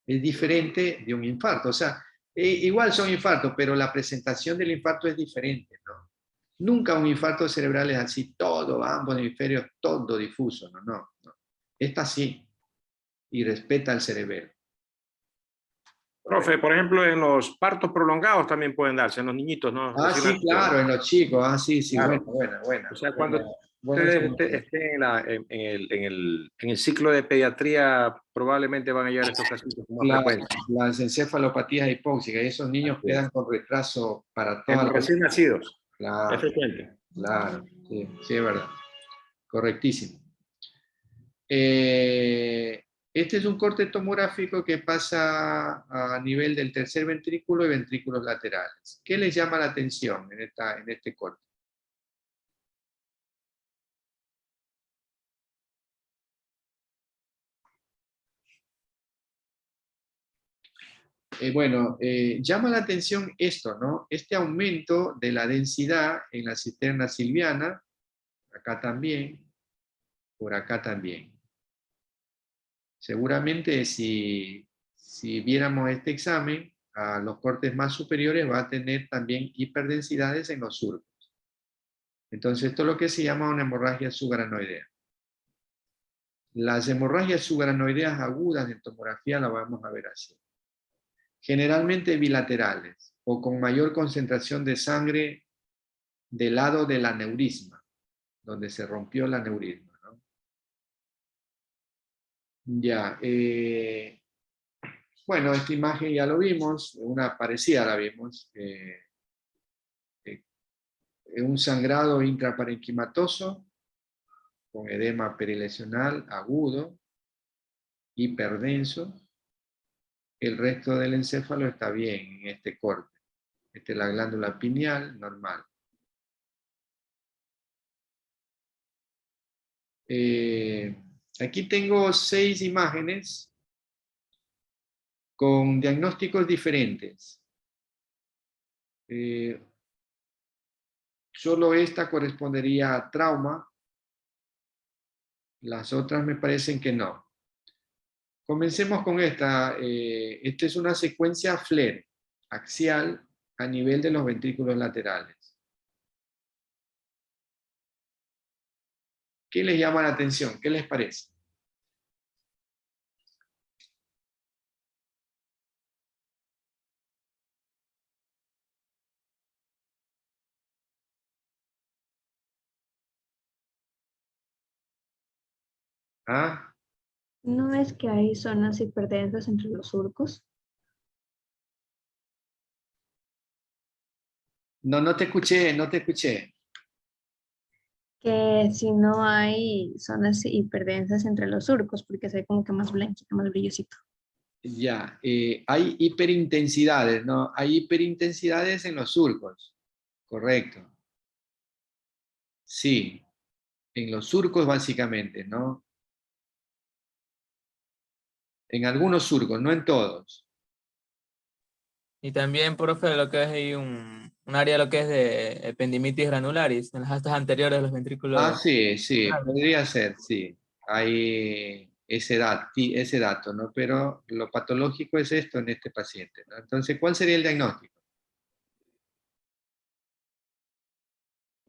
Es diferente de un infarto. O sea, igual son infartos, pero la presentación del infarto es diferente, ¿no? Nunca un infarto cerebral es así, todo, ambos hemisferios, todo difuso, no. Esta sí, y respeta al cerebelo. Profe, por ejemplo, en los partos prolongados también pueden darse, en los niñitos, ¿no? Ah, sí, claro, en los chicos, sí, Claro. buena. O sea, cuando buena ustedes información. estén en el ciclo de pediatría, probablemente van a llegar estos casos con más frecuencia. Las encefalopatías hipóxicas, y esos niños Así quedan es. con retraso para En toda los la recién vida. nacidos. Claro, Es frecuente. claro, sí, sí, es verdad. Correctísimo. Este es un corte tomográfico que pasa a nivel del tercer ventrículo y ventrículos laterales. ¿Qué les llama la atención en este corte? Llama la atención esto, ¿no? Este aumento de la densidad en la cisterna silviana, acá también, por acá también. Seguramente si viéramos este examen, a los cortes más superiores va a tener también hiperdensidades en los surcos. Entonces, esto es lo que se llama una hemorragia subaranoidea. Las hemorragias subaranoideas agudas en tomografía la vamos a ver así. Generalmente bilaterales o con mayor concentración de sangre del lado del aneurisma, donde se rompió el aneurisma, ¿no? Ya, bueno, esta imagen ya lo vimos, una parecida la vimos. un sangrado intraparenquimatoso con edema perilesional agudo, hiperdenso. El resto del encéfalo está bien en este corte. Esta es la glándula pineal normal. Aquí tengo 6 imágenes con diagnósticos diferentes. Solo esta correspondería a trauma. Las otras me parecen que no. Comencemos con esta. Esta es una secuencia FLAIR, axial, a nivel de los ventrículos laterales. ¿Qué les llama la atención? ¿Qué les parece? ¿Ah? ¿No es que hay zonas hiperdensas entre los surcos? No, no te escuché, no te escuché. Que si no hay zonas hiperdensas entre los surcos, porque se ve como que más blanquito, más brillosito. Ya, hay hiperintensidades, ¿no? Hay hiperintensidades en los surcos, correcto. Sí, en los surcos básicamente, ¿no? En algunos surcos, no en todos. Y también, profe, lo que es ahí un área lo que es de ependimitis granularis, en las astas anteriores de los ventrículos. Sí, sí, podría ser, sí. Hay ese dato, ¿no? Pero lo patológico es esto en este paciente, ¿no? Entonces, ¿cuál sería el diagnóstico?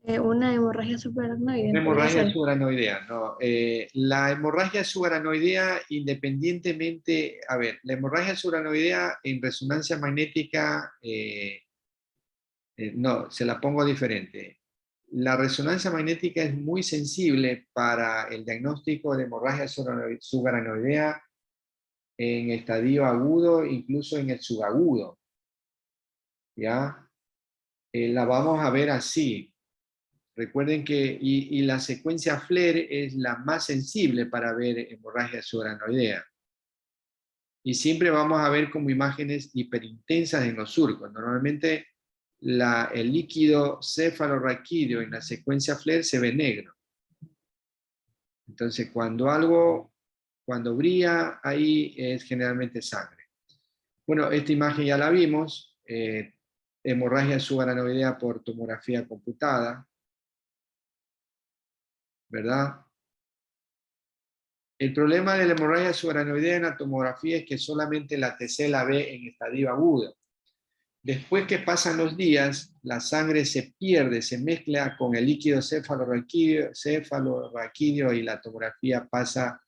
Una hemorragia subaracnoide. Una Podría hemorragia ser. subaracnoidea, no. La hemorragia subaracnoidea, independientemente, a ver, la hemorragia subaracnoidea en resonancia magnética, no, se la pongo diferente. La resonancia magnética es muy sensible para el diagnóstico de hemorragia subaracnoidea en estadio agudo, incluso en el subagudo. ¿Ya? La vamos a ver así. Recuerden que, y la secuencia FLAIR es la más sensible para ver hemorragia subaracnoidea. Y siempre vamos a ver como imágenes hiperintensas en los surcos. Normalmente el líquido cefalorraquídeo en la secuencia FLAIR se ve negro. Entonces cuando brilla, ahí es generalmente sangre. Bueno, esta imagen ya la vimos. Hemorragia subaracnoidea por tomografía computada, ¿verdad? El problema de la hemorragia subaracnoidea en la tomografía es que solamente la TC la ve en estadio agudo. Después que pasan los días, la sangre se pierde, se mezcla con el líquido cefalorraquídeo y la tomografía pasa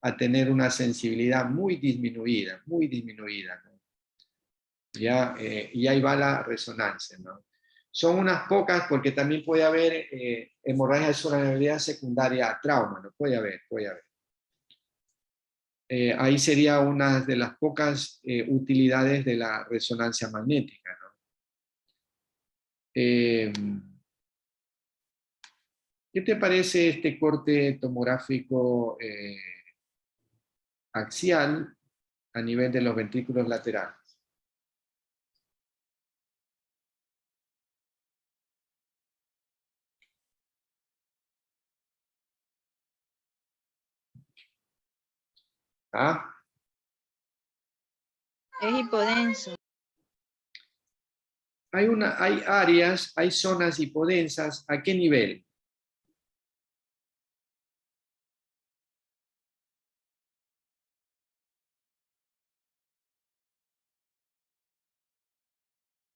a tener una sensibilidad muy disminuida, ¿no? Ya, y ahí va la resonancia, ¿no? Son unas pocas porque también puede haber hemorragia subaracnoidea secundaria a trauma, ¿no? Puede haber. Ahí sería una de las pocas utilidades de la resonancia magnética, ¿no? ¿Qué te parece este corte tomográfico axial a nivel de los ventrículos laterales? ¿Ah? Es hipodenso. Hay áreas, hay zonas hipodensas. ¿A qué nivel?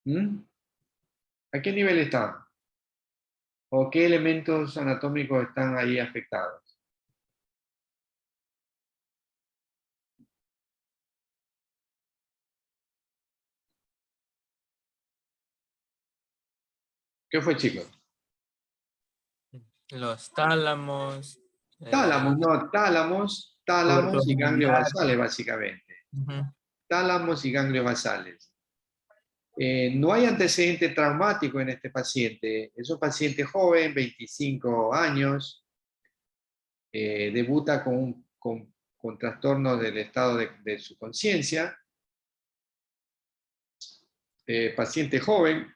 ¿Mm? ¿A qué nivel están? ¿O qué elementos anatómicos están ahí afectados? ¿Qué fue, chicos? Los tálamos. Tálamos, no, tálamos y ganglios tubercular. basales, básicamente. Ujú. Tálamos y ganglios basales. No hay antecedente traumático en este paciente. Es un paciente joven, 25 años, debuta con trastornos del estado de su conciencia. Paciente joven,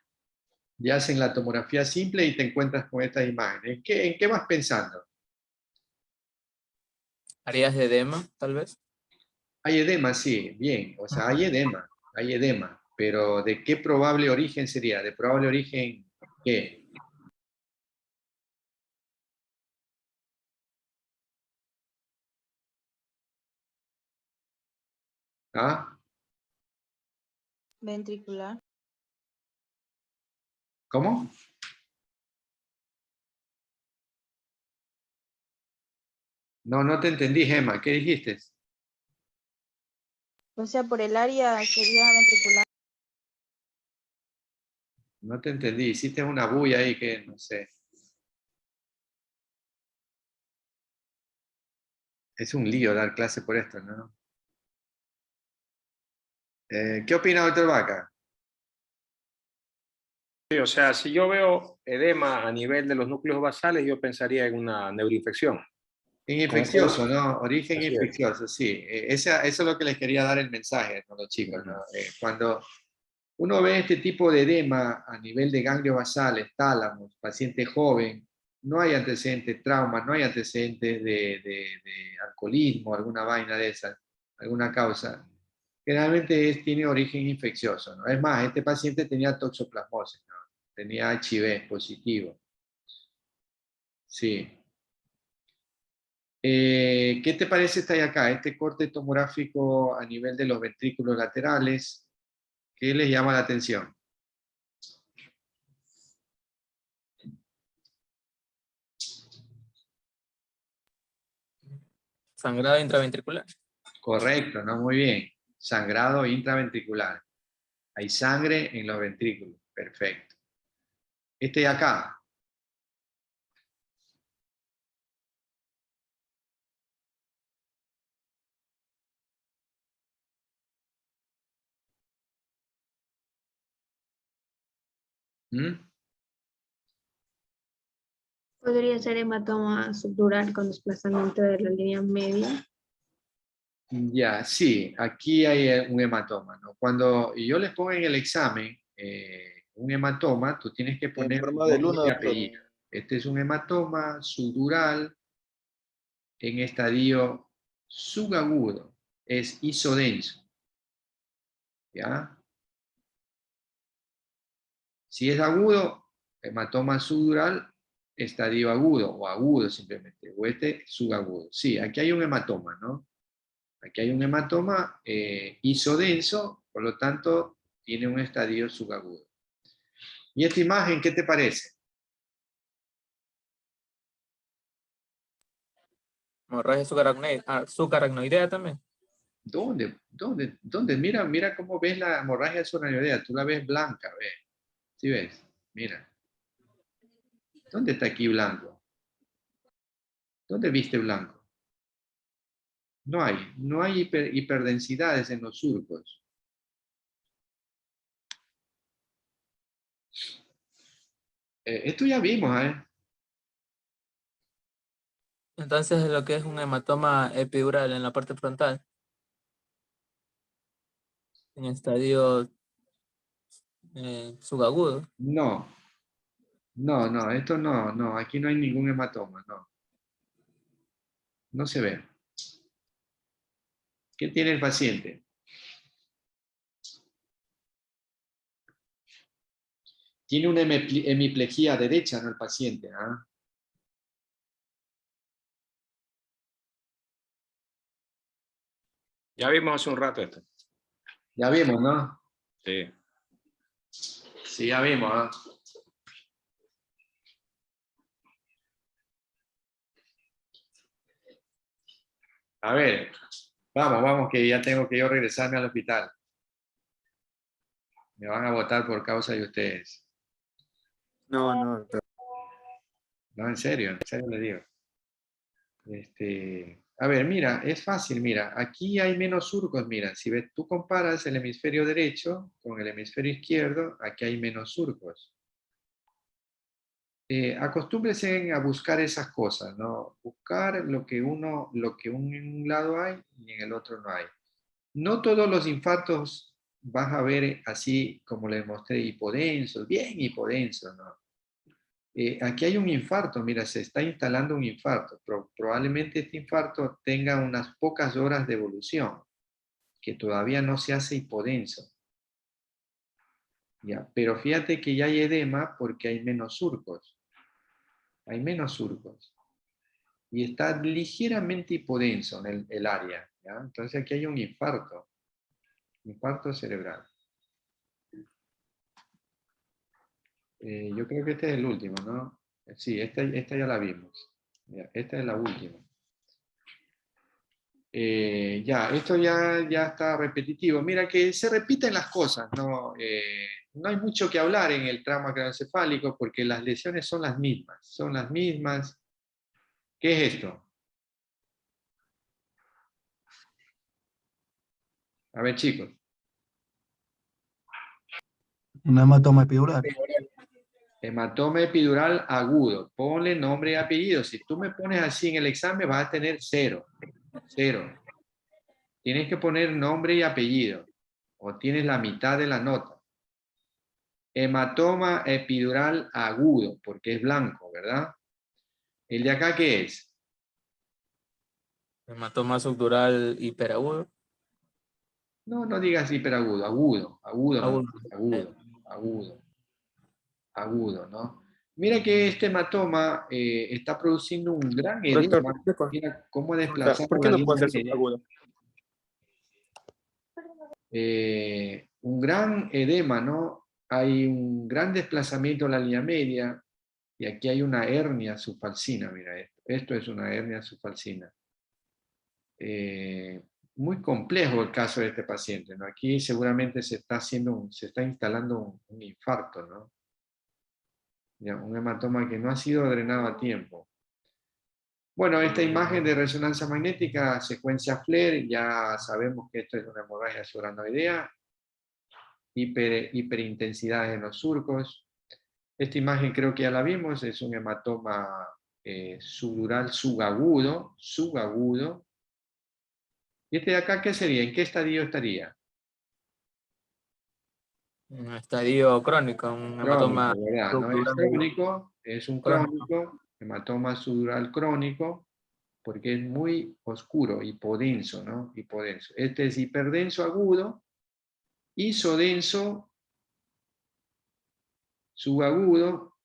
ya hacen la tomografía simple y te encuentras con estas imágenes. ¿En qué vas pensando? Áreas de edema, tal vez. Hay edema, sí, bien. O sea, hay edema. Pero ¿de qué probable origen sería? ¿De probable origen qué? ¿Ah? Ventricular. ¿Cómo? No te entendí, Gemma. ¿Qué dijiste? O sea, por el área sería ventricular. No te entendí. Hiciste una bulla ahí que no sé. Es un lío dar clase por esto, ¿no? ¿Qué opina, doctor Vaca? Sí, o sea, si yo veo edema a nivel de los núcleos basales, yo pensaría en una neuroinfección. En infeccioso, ¿no? Origen Así es. infeccioso, sí. Eso es lo que les quería dar el mensaje a los chicos, ¿no? Cuando uno ve este tipo de edema a nivel de ganglios basales, tálamos, paciente joven, no hay antecedentes de trauma, no hay antecedentes de alcoholismo, alguna vaina de esas, alguna causa. Generalmente tiene origen infeccioso, ¿no? Es más, este paciente tenía toxoplasmosis, ¿no? Tenía HIV positivo. Sí. ¿Qué te parece esta de acá? Este corte tomográfico a nivel de los ventrículos laterales, ¿qué les llama la atención? Sangrado intraventricular. Correcto, ¿no? Muy bien. Sangrado intraventricular. Hay sangre en los ventrículos. Perfecto. Este de acá. ¿Mm? Podría ser hematoma subdural con desplazamiento de la línea media. Ya, sí, aquí hay un hematoma, ¿no? Cuando yo les pongo en el examen un hematoma, tú tienes que poner forma de luna, nombre y doctor. apellido. Este es un hematoma subdural en estadio subagudo, es isodenso. ¿Ya? Si es agudo, hematoma subdural, estadio agudo o agudo simplemente, o este subagudo. Sí, aquí hay un hematoma, ¿no? Aquí hay un hematoma isodenso, por lo tanto, tiene un estadio subagudo. ¿Y esta imagen qué te parece? Hemorragia subaracnoidea también. ¿Dónde? Mira cómo ves la hemorragia subaracnoidea. Tú la ves blanca, ¿ves? ¿Sí ves? Mira. ¿Dónde está aquí blanco? ¿Dónde viste blanco? No hay hiperdensidades en los surcos. Esto ya vimos, ¿eh? Entonces lo que es un hematoma epidural en la parte frontal. En estadio subagudo. No, esto no, aquí no hay ningún hematoma, no. No se ve. ¿Qué tiene el paciente? Tiene una hemiplejía derecha, ¿no? El paciente, ¿ah? Ya vimos hace un rato esto. Ya vimos, ¿no? Sí. Sí, ya vimos, ¿ah? A ver, vamos, que ya tengo que yo regresarme al hospital. Me van a votar por causa de ustedes. No, doctor. No, en serio les digo. A ver, mira, es fácil, mira, aquí hay menos surcos, mira, si ves, tú comparas el hemisferio derecho con el hemisferio izquierdo, aquí hay menos surcos. Acostúmbrese a buscar esas cosas, ¿no? Buscar lo que en un lado hay y en el otro no hay. No todos los infartos vas a ver así como les mostré, hipodensos, bien hipodensos, ¿no? Aquí hay un infarto, mira, se está instalando un infarto. Probablemente este infarto tenga unas pocas horas de evolución, que todavía no se hace hipodenso. ¿Ya? Pero fíjate que ya hay edema porque hay menos surcos. Hay menos surcos. Y está ligeramente hipodenso en el área. ¿Ya? Entonces aquí hay un infarto cerebral. Yo creo que este es el último, ¿no? Sí, esta ya la vimos. Ya, esta es la última. Ya, esto ya está repetitivo. Mira que se repiten las cosas, ¿no? No hay mucho que hablar en el trauma craneoencefálico porque las lesiones son las mismas. Son las mismas. ¿Qué es esto? A ver, chicos. Un hematoma epidural. Hematoma epidural agudo. Ponle nombre y apellido. Si tú me pones así en el examen, vas a tener 0. 0. Tienes que poner nombre y apellido. O tienes la mitad de la nota. Hematoma epidural agudo, porque es blanco, ¿verdad? ¿El de acá qué es? Hematoma subdural hiperagudo. No digas hiperagudo, agudo, Agudo. agudo, ¿no? Mira que este hematoma está produciendo un gran Doctor, edema. Mira cómo o sea, desplazar ¿por qué la no puede línea ser media. subagudo? Un gran edema, ¿no? Hay un gran desplazamiento de la línea media y aquí hay una hernia subfalcina, mira esto. Esto es una hernia subfalcina. Muy complejo el caso de este paciente, ¿no? Aquí seguramente se está instalando un infarto, ¿no? Ya, un hematoma que no ha sido drenado a tiempo. Bueno, esta imagen de resonancia magnética, secuencia FLAIR, ya sabemos que esto es una hemorragia subaracnoidea, hiperintensidad en los surcos. Esta imagen creo que ya la vimos, es un hematoma subdural subagudo. ¿Y este de acá qué sería? ¿En qué estadio estaría? Un estadio crónico, un hematoma Crónico, ¿verdad? No es subdural crónico, es un crónico. crónico, hematoma subdural crónico, porque es muy oscuro, hipodenso, ¿no? Hipodenso. Este es hiperdenso agudo, isodenso subagudo,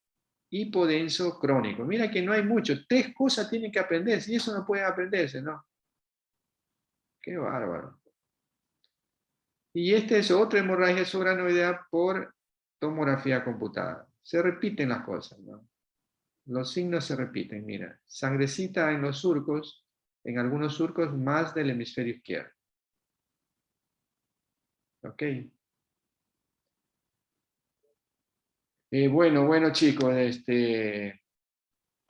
hipodenso crónico. Mira que no hay mucho. 3 cosas tienen que aprenderse y eso no puede aprenderse, ¿no? Qué bárbaro. Y esta es otra hemorragia subaracnoidea por tomografía computada. Se repiten las cosas, ¿no? Los signos se repiten, mira. Sangrecita en los surcos, en algunos surcos más del hemisferio izquierdo. ¿Ok? Bueno chicos,